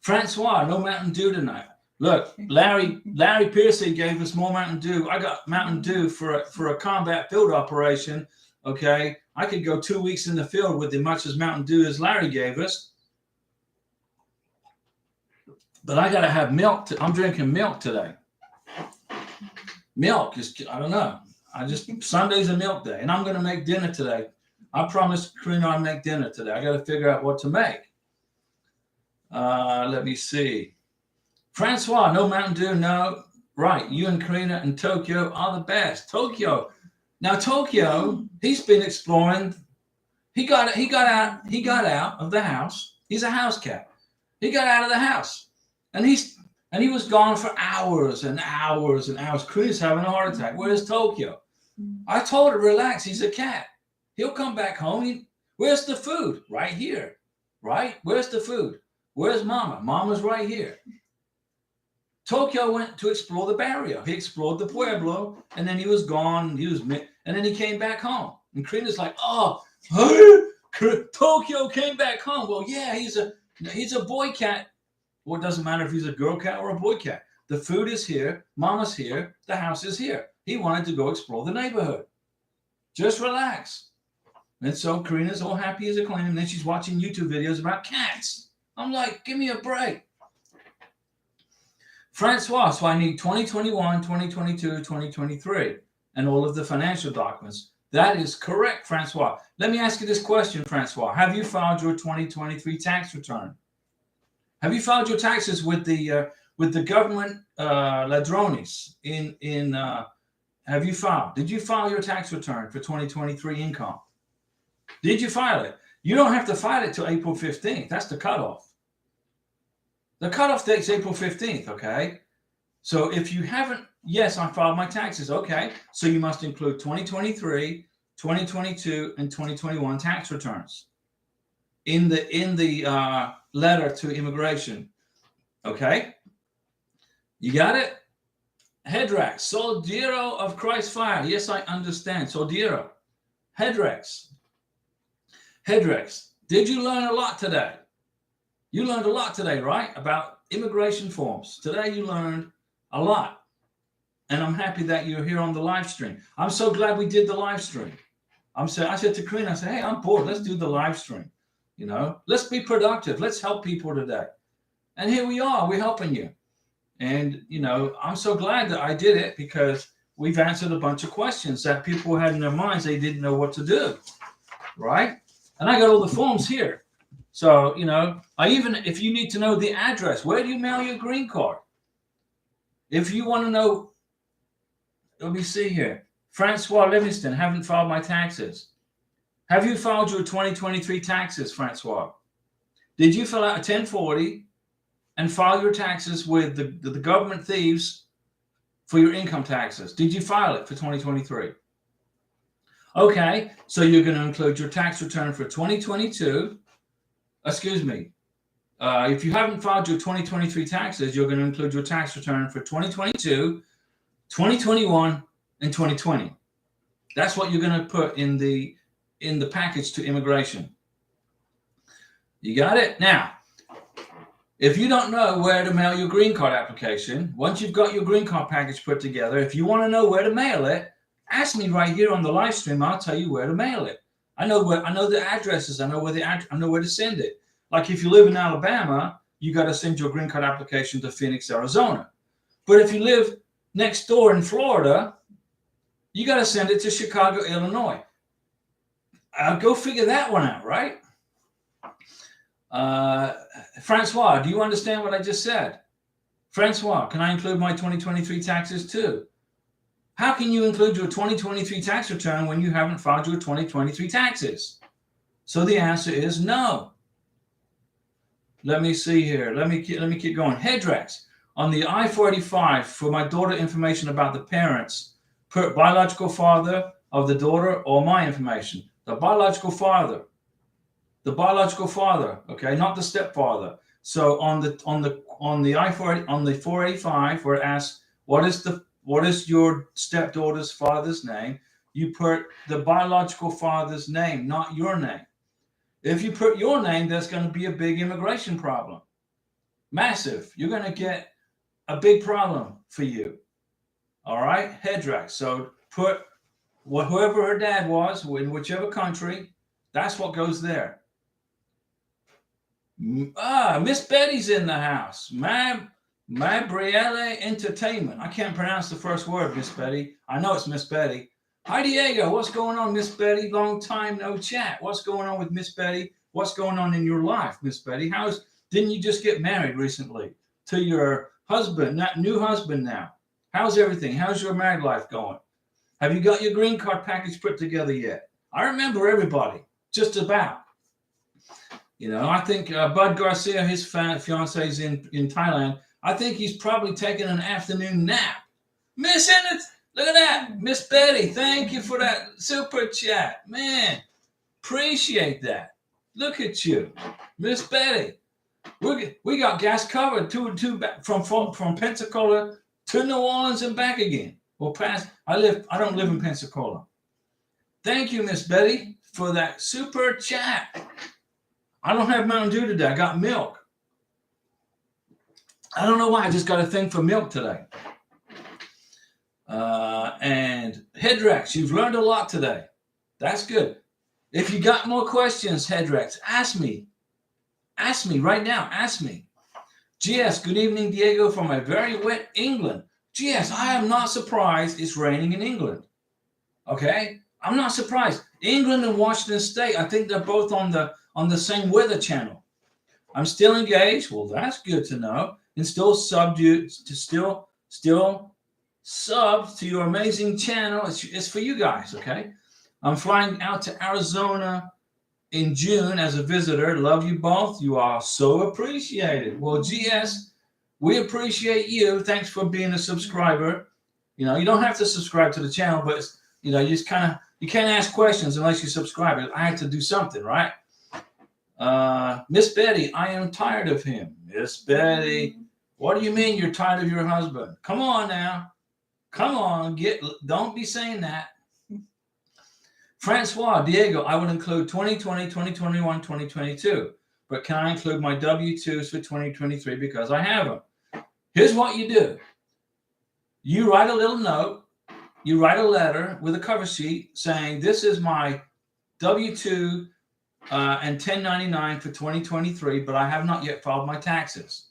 Francois, no Mountain Dew tonight. Look, Larry Piercy gave us more Mountain Dew. I got Mountain Dew for a combat field operation. Okay, I could go 2 weeks in the field with as much as Mountain Dew as Larry gave us. But I got to have milk. I'm drinking milk today. Milk is, I don't know. Sunday's a milk day, and I'm going to make dinner today. I promised Karina I'd make dinner today. I got to figure out what to make. Let me see. Francois, no Mountain Dew, no. Right, you and Karina in Tokyo are the best. Tokyo. Now Tokyo, he's been exploring. He got out of the house. He's a house cat. He got out of the house, and he was gone for hours and hours and hours. Karina's having a heart attack. Where's Tokyo? I told her, relax. He's a cat. He'll come back home. Where's the food? Right here. Right? Where's the food? Where's Mama? Mama's right here. Tokyo went to explore the barrio. He explored the Pueblo, and then he was gone. And then he came back home. And Karina's like, oh, Tokyo came back home. Well, yeah, he's a boy cat. Well, it doesn't matter if he's a girl cat or a boy cat. The food is here. Mama's here. The house is here. He wanted to go explore the neighborhood. Just relax. And so Karina's all happy as a clam. And then she's watching YouTube videos about cats. I'm like, give me a break. Francois, so I need 2021, 2022, 2023, and all of the financial documents. That is correct, Francois. Let me ask you this question, Francois. Have you filed your 2023 tax return? Have you filed your taxes with the government ladrones have you filed? Did you file your tax return for 2023 income? Did you file it? You don't have to file it till April 15th. That's the cutoff. The cutoff date's April 15th, okay? So if you haven't, yes, I filed my taxes, okay. So you must include 2023, 2022, and 2021 tax returns in the letter to immigration, okay? You got it? Headrex, Soldiro of Christ Fire. Yes, I understand. Soldiro. Headrex. Headrex, did you learn a lot today? You learned a lot today, right? About immigration forms. Today you learned a lot. And I'm happy that you're here on the live stream. I'm so glad we did the live stream. I said to Karina, I said, hey, I'm bored. Let's do the live stream. You know, let's be productive. Let's help people today. And here we are. We're helping you. And, you know, I'm so glad that I did it, because we've answered a bunch of questions that people had in their minds. They didn't know what to do. Right? And I got all the forms here. So, you know, if you need to know the address, where do you mail your green card? If you want to know, let me see here. Francois Livingston, haven't filed my taxes. Have you filed your 2023 taxes, Francois? Did you fill out a 1040 and file your taxes with the government thieves for your income taxes? Did you file it for 2023? Okay, so you're going to include your tax return for 2022. Excuse me. If you haven't filed your 2023 taxes, you're going to include your tax return for 2022, 2021, and 2020. That's what you're going to put in the package to immigration. You got it? Now, if you don't know where to mail your green card application, once you've got your green card package put together, if you want to know where to mail it, ask me right here on the live stream. I'll tell you where to mail it. I know the addresses. I know where to send it. Like if you live in Alabama, you got to send your green card application to Phoenix, Arizona. But if you live next door in Florida, you got to send it to Chicago, Illinois. Go figure that one out, right? Francois, do you understand what I just said? Francois, can I include my 2023 taxes too? How can you include your 2023 tax return when you haven't filed your 2023 taxes? So the answer is no. Let me see here. Let me keep going. Headrex, on the I-485 for my daughter, information about the parents, biological father of the daughter or my information. The biological father. The biological father, okay, not the stepfather. So on the 485, where it asks what is your stepdaughter's father's name, you put the biological father's name, not your name. If you put your name, there's going to be a big immigration problem. Massive. You're going to get a big problem for you. All right, Hedrack. So put whoever her dad was in whichever country. That's what goes there. Miss Betty's in the house. Mabrielle Entertainment. I can't pronounce the first word, Miss Betty. I know it's Miss Betty. Hi, Diego. What's going on, Miss Betty? Long time no chat. What's going on with Miss Betty? What's going on in your life, Miss Betty? Didn't you just get married recently to your husband, that new husband now? How's everything? How's your married life going? Have you got your green card package put together yet? I remember everybody, just about. You know, I think Bud Garcia, his fiance is in Thailand. I think he's probably taking an afternoon nap. Miss Enid, look at that. Miss Betty, thank you for that super chat. Man, appreciate that. Look at you. Miss Betty. We got gas covered from Pensacola to New Orleans and back again. Well, I don't live in Pensacola. Thank you, Miss Betty, for that super chat. I don't have Mountain Dew today. I got milk. I don't know why. I just got a thing for milk today. And Hedrax, you've learned a lot today. That's good. If you got more questions, Hedrax, ask me. Ask me right now. Ask me. GS, good evening, Diego, from a very wet England. GS, I am not surprised it's raining in England. Okay? I'm not surprised. England and Washington State, I think they're both on the same weather channel. I'm still engaged. Well, that's good to know. And still subbed to your amazing channel. It's for you guys, okay? I'm flying out to Arizona in June as a visitor. Love you both. You are so appreciated. Well, GS, we appreciate you. Thanks for being a subscriber. You know, you don't have to subscribe to the channel, but you know, you can't ask questions unless you subscribe. I had to do something, right? Miss Betty, I am tired of him. Miss Betty, what do you mean you're tired of your husband? Come on now. Come on, don't be saying that. Francois, Diego, I would include 2020, 2021, 2022. But can I include my W-2s for 2023 because I have them? Here's what you do. You write a little note. You write a letter with a cover sheet saying, this is my W-2 and 1099 for 2023, but I have not yet filed my taxes.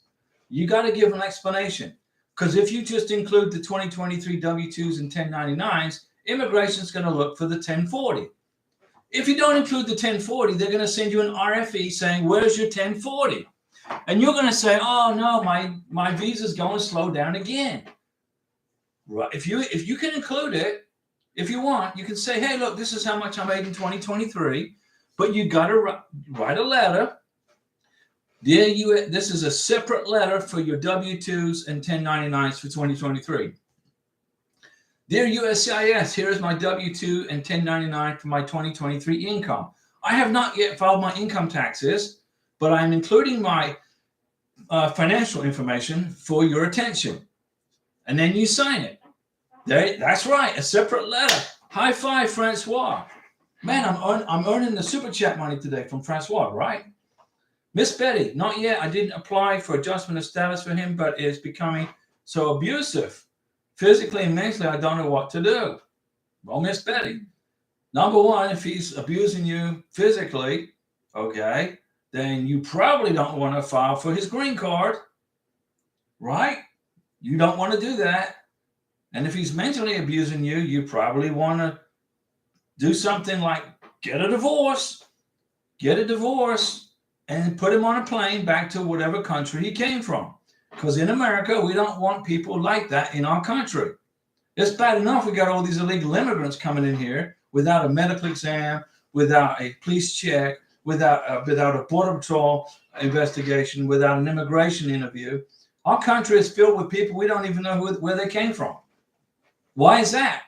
You got to give an explanation. Because if you just include the 2023 W-2s and 1099s, immigration is going to look for the 1040. If you don't include the 1040, they're going to send you an RFE saying, where's your 1040? And you're going to say, oh, no, my visa's going to slow down again. Right? If you can include it, if you want, you can say, hey, look, this is how much I made in 2023, but you got to write a letter. This is a separate letter for your W-2s and 1099s for 2023. Dear USCIS, here is my W-2 and 1099 for my 2023 income. I have not yet filed my income taxes, but I'm including my financial information for your attention. And then you sign it. That's right, a separate letter. High five, Francois. Man, I'm earning the super chat money today from Francois, right? Miss Betty, not yet. I didn't apply for adjustment of status for him, but it's becoming so abusive. Physically and mentally, I don't know what to do. Well, Miss Betty, number one, if he's abusing you physically, okay, then you probably don't want to file for his green card, right? You don't want to do that. And if he's mentally abusing you, you probably want to do something like get a divorce, and put him on a plane back to whatever country he came from. Because in America, we don't want people like that in our country. It's bad enough we got all these illegal immigrants coming in here without a medical exam, without a police check, without a border patrol investigation, without an immigration interview. Our country is filled with people we don't even know where they came from. Why is that?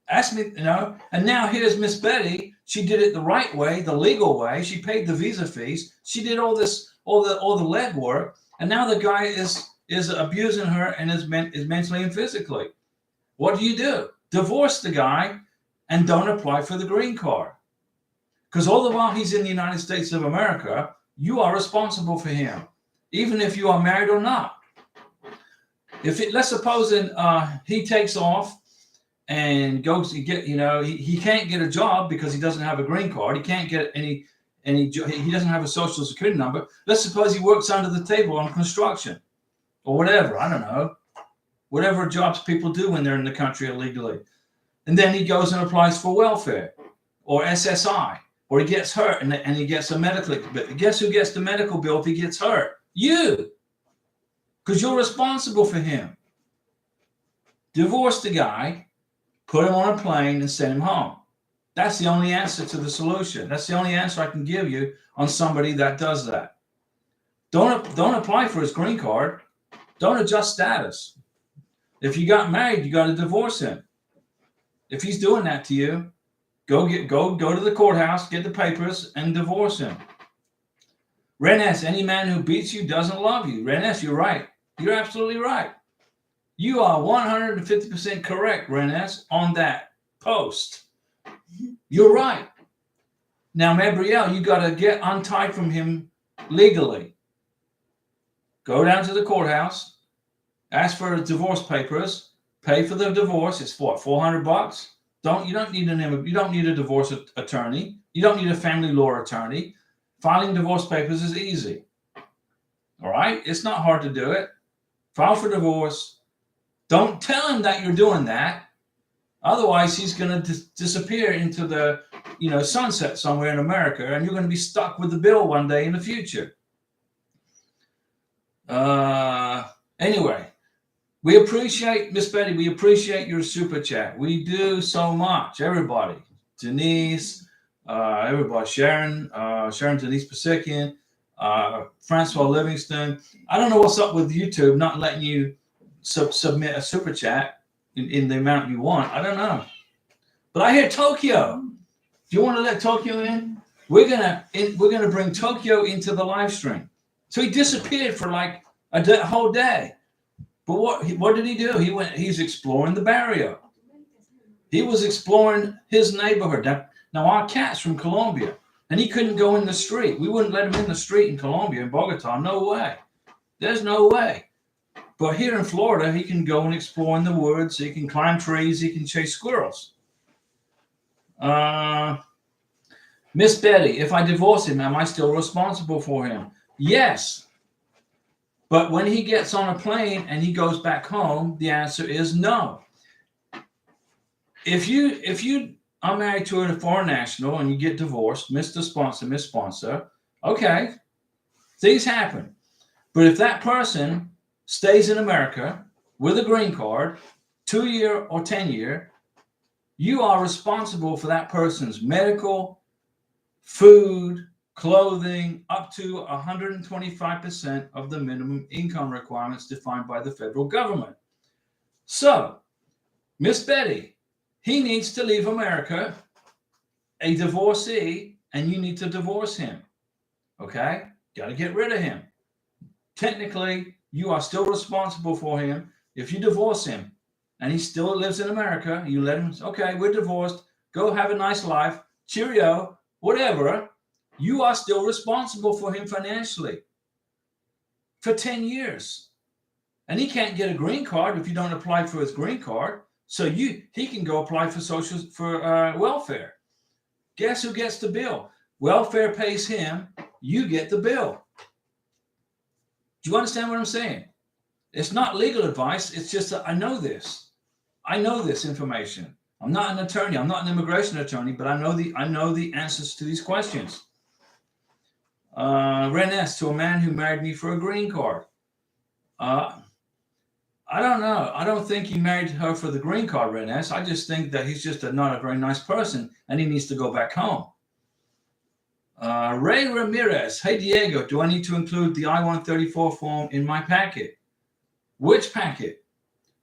Ask me, and now here's Miss Betty. She did it the right way, the legal way. She paid the visa fees. She did all this, all the leg work, and now the guy is abusing her and is mentally and physically. What do? Divorce the guy and don't apply for the green card. Because all the while he's in the United States of America, you are responsible for him, even if you are married or not. Let's suppose he takes off and goes to get, he can't get a job because he doesn't have a green card. He can't get any he doesn't have a social security number. Let's suppose he works under the table on construction or whatever. I don't know. Whatever jobs people do when they're in the country illegally. And then he goes and applies for welfare or SSI, or he gets hurt and he gets a medical bill. Guess who gets the medical bill if he gets hurt? You. Because you're responsible for him. Divorce the guy, put him on a plane and send him home. That's the only answer to the solution. That's the only answer I can give you on somebody that does that. Don't apply for his green card. Don't adjust status. If you got married, you got to divorce him. If he's doing that to you, go to the courthouse, get the papers, and divorce him. Renes, any man who beats you doesn't love you. Renes, you're right. You're absolutely right. You are 150% correct, Renes, on that post. You're right. Now, Gabrielle, you got to get untied from him legally. Go down to the courthouse. Ask for divorce papers. Pay for the divorce. It's what, $400? You don't need a divorce attorney. You don't need a family law attorney. Filing divorce papers is easy. All right, it's not hard to do it. File for divorce. Don't tell him that you're doing that. Otherwise, he's going to disappear into the sunset somewhere in America, and you're going to be stuck with the bill one day in the future. Anyway. We appreciate, Miss Betty, we appreciate your super chat. We do so much. Everybody. Denise, everybody. Sharon, Denise Pasikian, Francois Livingston. I don't know what's up with YouTube not letting you submit a super chat in the amount you want. I don't know. But I hear Tokyo. Do you want to let Tokyo in? We're gonna bring Tokyo into the live stream. So he disappeared for like a whole day. But what did he do? He's exploring the barrio. He was exploring his neighborhood. Now our cat's from Colombia, and he couldn't go in the street. We wouldn't let him in the street in Colombia, in Bogota. No way. There's no way. But here in Florida, he can go and explore in the woods. He can climb trees. He can chase squirrels. Miss Betty, if I divorce him, am I still responsible for him? Yes. But when he gets on a plane and he goes back home, the answer is no. If you are married to a foreign national and you get divorced, Mr. Sponsor, Miss Sponsor, okay, things happen. But if that person stays in America with a green card, 2-year or 10-year, you are responsible for that person's medical, food, clothing, up to 125% of the minimum income requirements defined by the federal government. So, Miss Betty, he needs to leave America, a divorcee, and you need to divorce him. Okay? Got to get rid of him. Technically, you are still responsible for him. If you divorce him and he still lives in America, you let him, okay, we're divorced, go have a nice life, cheerio, whatever. You are still responsible for him financially for 10 years. And he can't get a green card if you don't apply for his green card. So he can go apply for welfare. Guess who gets the bill? Welfare pays him. You get the bill. Do you understand what I'm saying? It's not legal advice. It's just that I know this. I know this information. I'm not an attorney. I'm not an immigration attorney, but I know the answers to these questions. Renes, to a man who married me for a green card. I don't know. I don't think he married her for the green card, Renes. I just think that he's just not a very nice person and he needs to go back home. Ray Ramirez. Hey, Diego, do I need to include the I-134 form in my packet? Which packet?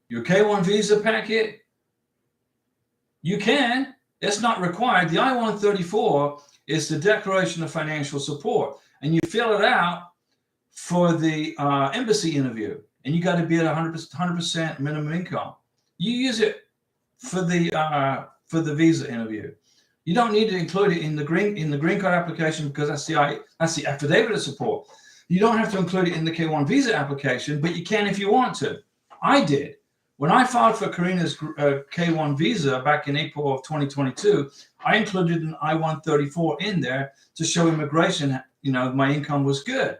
Your K-1 visa packet? You can. It's not required. The I-134 is the Declaration of Financial Support, and you fill it out for the embassy interview, and you got to be at 100% minimum income. You use it for the visa interview. You don't need to include it in the green card application because that's the affidavit of support. You don't have to include it in the K1 visa application, but you can if you want to. I did. When I filed for Karina's K1 visa back in April of 2022, I included an I-134 in there to show immigration, my income was good.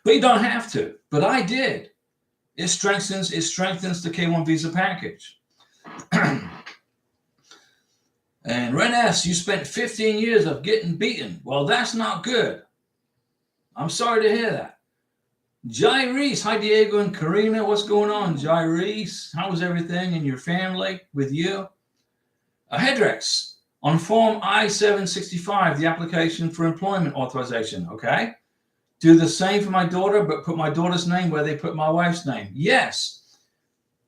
But you don't have to. But I did. It strengthens the K1 visa package. And Ren S, you spent 15 years of getting beaten. Well, that's not good. I'm sorry to hear that. Jai Reese, hi Diego and Karina. What's going on, Jai Reese? How's everything in your family with you? Hedrex, on Form I-765, the application for employment authorization, okay? Do the same for my daughter, but put my daughter's name where they put my wife's name. Yes.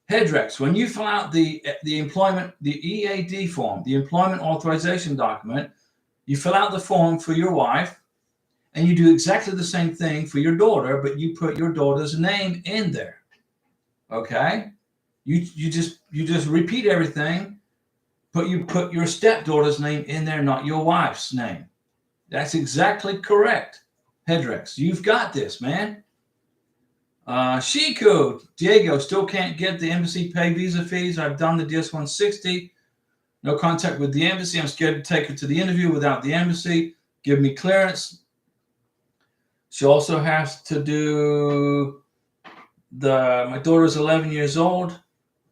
Hedrex, when you fill out the EAD form, the employment authorization document, you fill out the form for your wife, and you do exactly the same thing for your daughter, but you put your daughter's name in there. Okay? You just repeat everything, but you put your stepdaughter's name in there, not your wife's name. That's exactly correct. Hedrex, you've got this, man. Shiku, Diego, still can't get the embassy pay visa fees. I've done the DS-160. No contact with the embassy. I'm scared to take her to the interview without the embassy. Give me clearance. She also has to do my daughter's 11 years old.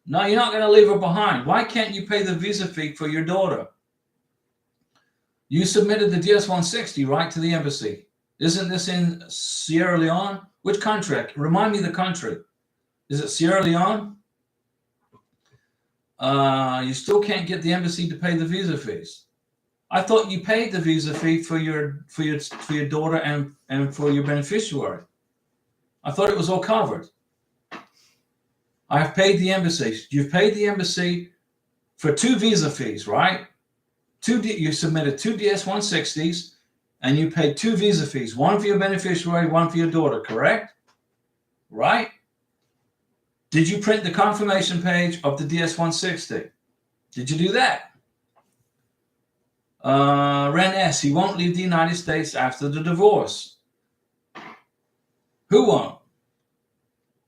No, you're not going to leave her behind. Why can't you pay the visa fee for your daughter? You submitted the DS-160, right, to the embassy. Isn't this in Sierra Leone? Which country? Remind me the country. Is it Sierra Leone? You still can't get the embassy to pay the visa fees. I thought you paid the visa fee for your daughter and for your beneficiary. I thought it was all covered. I've paid the embassy. You've paid the embassy for 2 visa fees, right? You submitted 2 DS-160s, and you paid 2 visa fees, one for your beneficiary, one for your daughter, correct? Right? Did you print the confirmation page of the DS-160? Did you do that? Ren S, he won't leave the United States after the divorce. Who won't?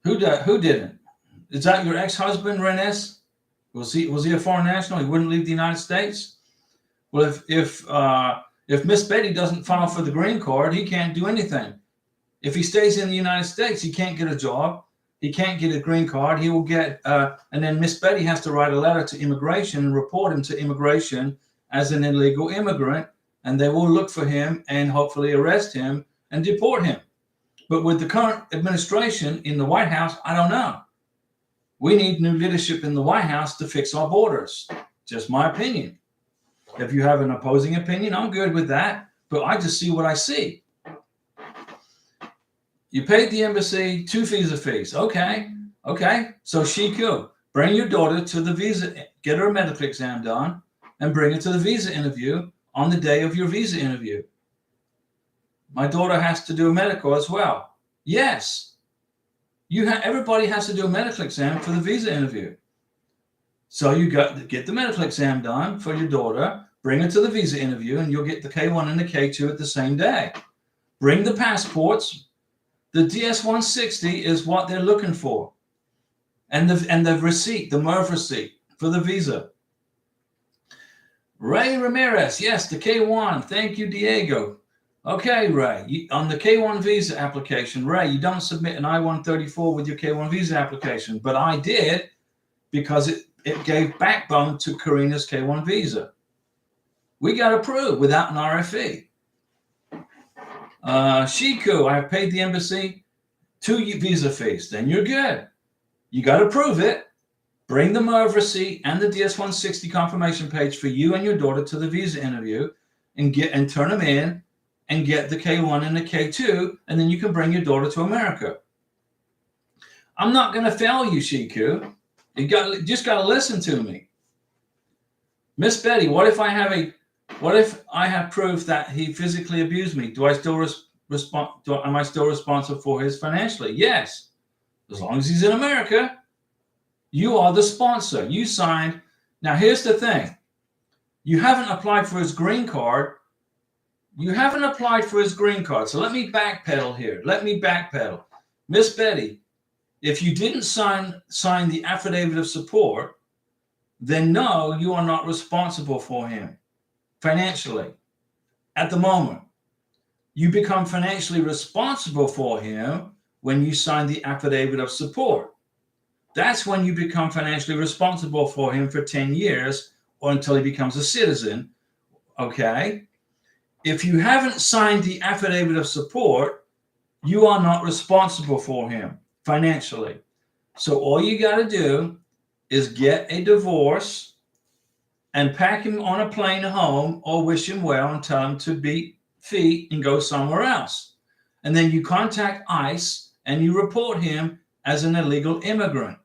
Who didn't? Is that your ex-husband, Ren S? Was he a foreign national? He wouldn't leave the United States? Well, if Miss Betty doesn't file for the green card, he can't do anything. If he stays in the United States, he can't get a job. He can't get a green card. He will get, and then Miss Betty has to write a letter to immigration and report him to immigration as an illegal immigrant, and they will look for him and hopefully arrest him and deport him. But with the current administration in the White House, I don't know. We need new leadership in the White House to fix our borders. Just my opinion. If you have an opposing opinion, I'm good with that, but I just see what I see. You paid the embassy 2 visa fees. Okay. So Shiku, bring your daughter to the visa, get her a medical exam done, and bring her to the visa interview on the day of your visa interview. My daughter has to do a medical as well. Yes. Everybody has to do a medical exam for the visa interview. So you got to get the medical exam done for your daughter, bring her to the visa interview, and you'll get the K1 and the K2 at the same day. Bring the passports. The DS-160 is what they're looking for. And the receipt, the MERV receipt for the visa. Ray Ramirez, yes, the K1. Thank you, Diego. Okay, Ray, on the K1 visa application, Ray, you don't submit an I-134 with your K1 visa application, but I did because it gave backbone to Karina's K1 visa. We got approved without an RFE. Shiku, I have paid the embassy 2 visa fees. Then you're good. You got to prove it. Bring the MERV receipt and the DS-160 confirmation page for you and your daughter to the visa interview and turn them in and get the K1 and the K2, and then you can bring your daughter to America. I'm not going to fail you, Shiku. You just got to listen to me. Miss Betty, what if I have proof that he physically abused me? Do I still am I still responsible for his financially? Yes, as long as he's in America. You are the sponsor. You signed. Now, here's the thing. You haven't applied for his green card. So let me backpedal here. Miss Betty, if you didn't sign the affidavit of support, then no, you are not responsible for him financially at the moment. You become financially responsible for him when you sign the affidavit of support. That's when you become financially responsible for him for 10 years or until he becomes a citizen. Okay? If you haven't signed the affidavit of support, you are not responsible for him financially. So all you got to do is get a divorce and pack him on a plane home or wish him well and tell him to beat feet and go somewhere else. And then you contact ICE and you report him as an illegal immigrant.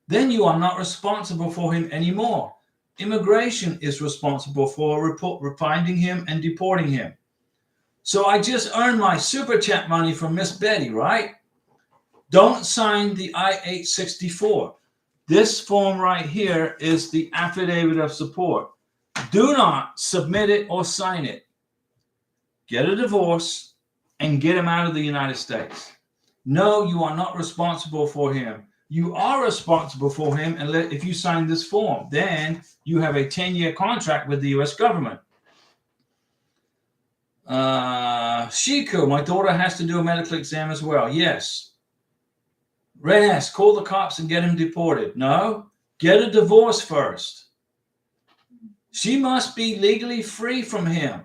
Then you are not responsible for him anymore. Immigration is responsible for finding him and deporting him. So I just earned my super chat money from Miss Betty, right? Don't sign the I-864. This form right here is the affidavit of support. Do not submit it or sign it. Get a divorce and get him out of the United States. No, you are not responsible for him. You are responsible for him if you sign this form. Then you have a 10-year contract with the U.S. government. Shiku, my daughter has to do a medical exam as well. Yes. Red S, call the cops and get him deported. No, get a divorce first. She must be legally free from him.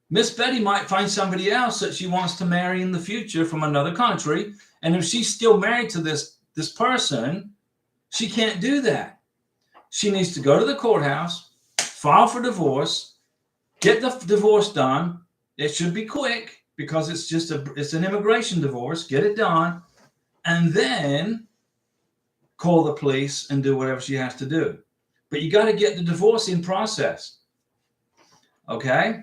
Miss Betty might find somebody else that she wants to marry in the future from another country. And if she's still married to this person, she can't do that. She needs to go to the courthouse, file for divorce, get the divorce done. It should be quick because it's an immigration divorce. Get it done. And then call the police and do whatever she has to do. But you got to get the divorce in process. Okay?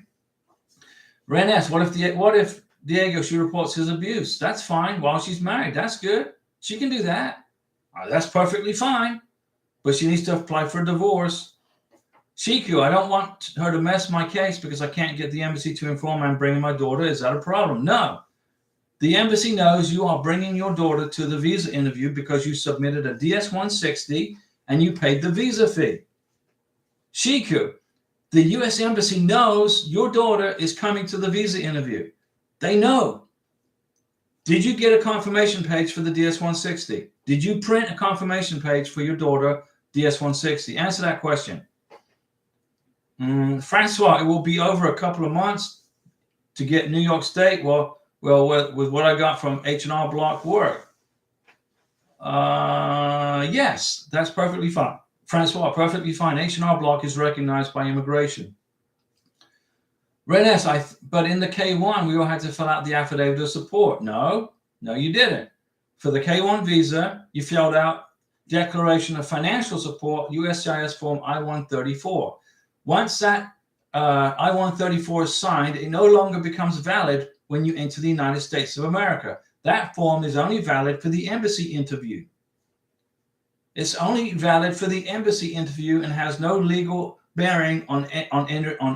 Ren S, what if Diego, she reports his abuse? That's fine while she's married. That's good. She can do that. That's perfectly fine. But she needs to apply for a divorce. Shiku, I don't want her to mess my case because I can't get the embassy to inform I'm bringing my daughter. Is that a problem? No. The embassy knows you are bringing your daughter to the visa interview because you submitted a DS-160 and you paid the visa fee. Shiku, the U.S. Embassy knows your daughter is coming to the visa interview. They know. Did you get a confirmation page for the DS-160? Did you print a confirmation page for your daughter, DS-160? Answer that question. Francois, it will be over a couple of months to get New York State. Well, with what I got from H&R Block work. Yes, that's perfectly fine. Francois, perfectly fine. H&R Block is recognized by immigration. Red S, but in the K1, we all had to fill out the affidavit of support. No, you didn't. For the K1 visa, you filled out Declaration of Financial Support, USCIS Form I-134. Once that I-134 is signed, it no longer becomes valid when you enter the United States of America. That form is only valid for the embassy interview. It's only valid for the embassy interview and has no legal bearing on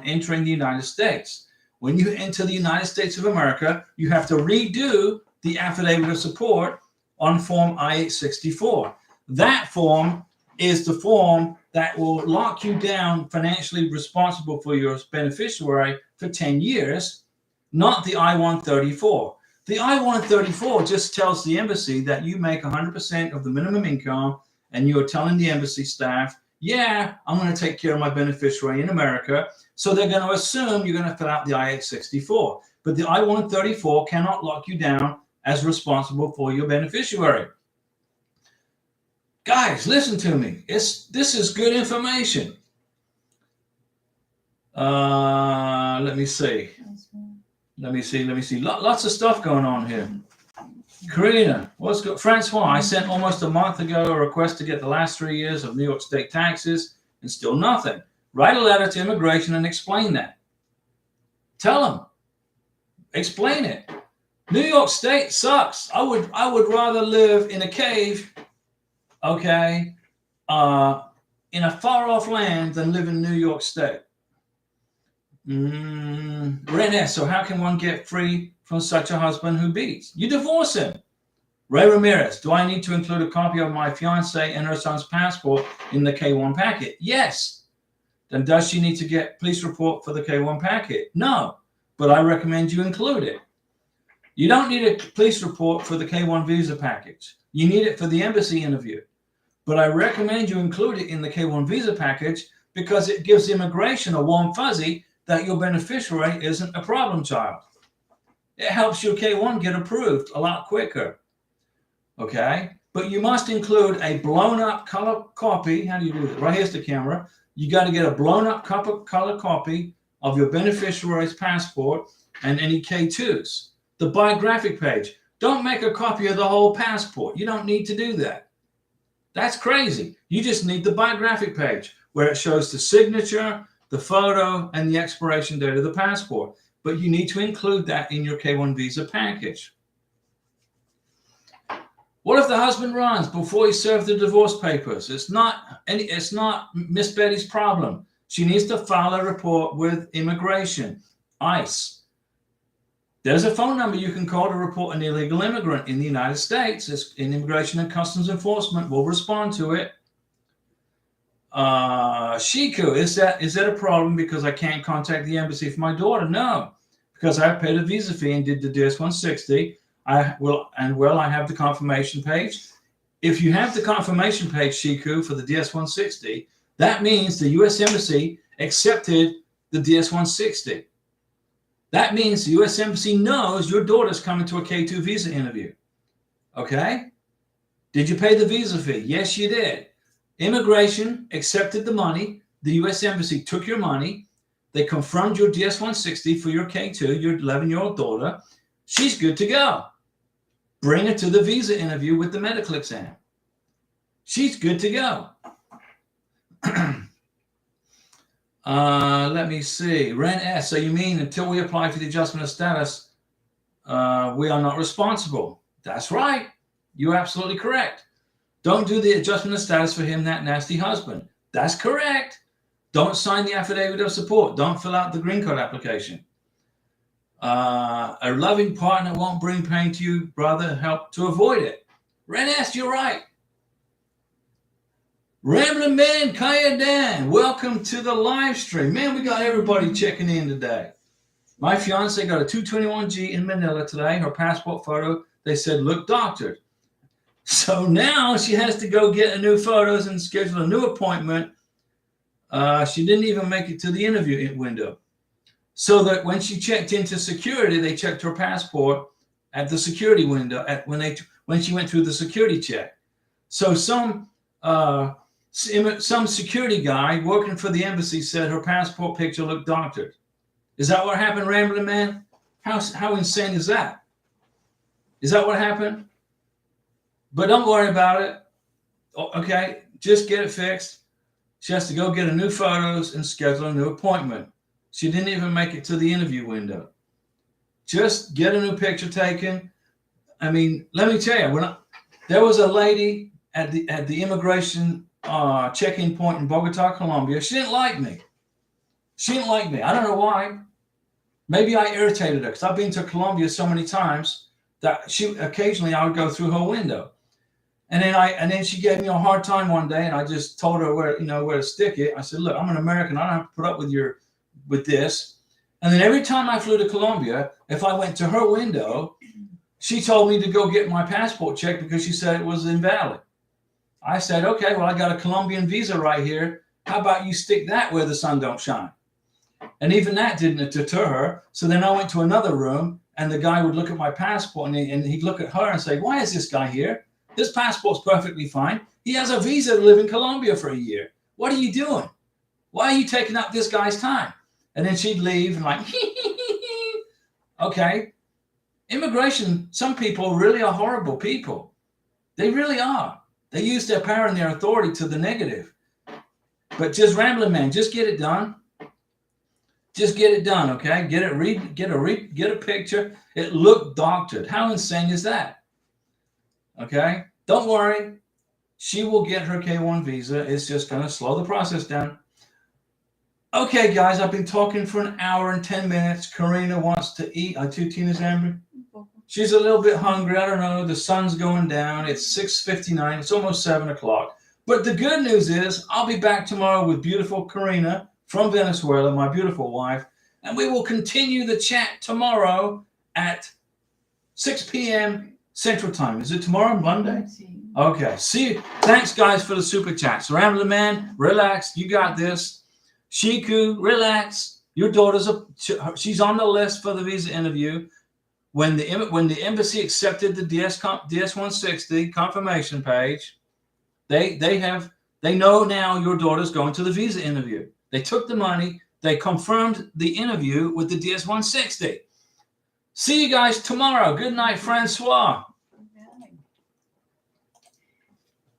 entering the United States. When you enter the United States of America, you have to redo the affidavit of support on Form I-864. That form is the form that will lock you down financially responsible for your beneficiary for 10 years, not the I-134. The I-134 just tells the embassy that you make 100% of the minimum income and you're telling the embassy staff, yeah, I'm going to take care of my beneficiary in America. So they're going to assume you're going to fill out the I-864. But the I-134 cannot lock you down as responsible for your beneficiary. Guys, listen to me. This is good information. Let me see. Lots of stuff going on here. Karina, what's good? Francois, I sent almost a month ago a request to get the last 3 years of New York State taxes and still nothing. Write a letter to immigration and explain that. Tell them. Explain it. New York State sucks. I would rather live in a cave, okay, in a far off land than live in New York State. Rene, so how can one get free from such a husband who beats? You divorce him. Ray Ramirez, do I need to include a copy of my fiancée and her son's passport in the K1 packet? Yes. Then does she need to get police report for the K1 packet? No, but I recommend you include it. You don't need a police report for the K1 visa package. You need it for the embassy interview. But I recommend you include it in the K1 visa package because it gives immigration a warm fuzzy that your beneficiary isn't a problem child. It helps your K1 get approved a lot quicker. Okay, but you must include a blown up color copy. How do you do that? Right here's the camera. You got to get a blown up color copy of your beneficiary's passport and any K2s. The biographic page. Don't make a copy of the whole passport. You don't need to do that. That's crazy. You just need the biographic page where it shows the signature, the photo, and the expiration date of the passport. But you need to include that in your K1 visa package. What if the husband runs before he served the divorce papers? It's not Miss Betty's problem. She needs to file a report with immigration, ICE. There's a phone number you can call to report an illegal immigrant in the United States. It's in Immigration and Customs Enforcement will respond to it. Shiku, is that a problem because I can't contact the embassy for my daughter? No, because I paid a visa fee and did the DS-160. I have the confirmation page. If you have the confirmation page, Shiku, for the DS-160, that means the U.S. Embassy accepted the DS-160. That means the U.S. Embassy knows your daughter's coming to a K2 visa interview. Okay? Did you pay the visa fee? Yes, you did. Immigration accepted the money. The U.S. Embassy took your money. They confirmed your DS-160 for your K2, your 11-year-old daughter. She's good to go. Bring her to the visa interview with the medical exam. She's good to go. Let me see. Ren S. So you mean until we apply for the adjustment of status, we are not responsible? That's right. You're absolutely correct. Don't do the adjustment of status for him, that nasty husband. That's correct. Don't sign the affidavit of support. Don't fill out the green card application. A loving partner won't bring pain to you, brother. Help to avoid it. Ren S, you're right. Rambling Man, Kaya Dan, welcome to the live stream. Man, we got everybody checking in today. My fiance got a 221G in Manila today. Her passport photo, they said, look doctored. So now she has to go get a new photos and schedule a new appointment. She didn't even make it to the interview window. So that when she checked into security, they checked her passport at the security window when she went through the security check. So some security guy working for the embassy said her passport picture looked doctored. Is that what happened, Rambling Man? How insane is that? Is that what happened? But don't worry about it. Okay, just get it fixed. She has to go get a new photos and schedule a new appointment. She didn't even make it to the interview window. Just get a new picture taken. I mean, let me tell you, there was a lady at the immigration check-in point in Bogota, Colombia. She didn't like me. I don't know why. Maybe I irritated her because I've been to Colombia so many times that occasionally I would go through her window. And then she gave me a hard time one day, and I just told her where to stick it. I said, look, I'm an American. I don't have to put up with this. And then every time I flew to Colombia, if I went to her window, she told me to go get my passport checked because she said it was invalid. I said, okay, well, I got a Colombian visa right here. How about you stick that where the sun don't shine? And even that didn't deter her. So then I went to another room, and the guy would look at my passport, and he'd look at her and say, why is this guy here? His passport's perfectly fine. He has a visa to live in Colombia for a year. What are you doing? Why are you taking up this guy's time? And then she'd leave and like, okay. Immigration, some people really are horrible people. They really are. They use their power and their authority to the negative. But just rambling, man. Just get it done. Just get it done, okay? Get a picture. It looked doctored. How insane is that? Okay? Don't worry. She will get her K1 visa. It's just going to slow the process down. Okay, guys, I've been talking for an hour and 10 minutes. Karina wants to eat. Tina's angry. She's a little bit hungry. I don't know. The sun's going down. It's 6:59. It's almost 7 o'clock. But the good news is I'll be back tomorrow with beautiful Karina from Venezuela, my beautiful wife, and we will continue the chat tomorrow at 6 p.m. Central Time. Is it tomorrow, Monday? Okay. See you. Thanks, guys, for the super chats. Rambler Man, relax. You got this. Shiku, relax. Your she's on the list for the visa interview. When the embassy accepted the DS-160 confirmation page, they know now your daughter's going to the visa interview. They took the money. They confirmed the interview with the DS-160. See you guys tomorrow. Good night, Francois.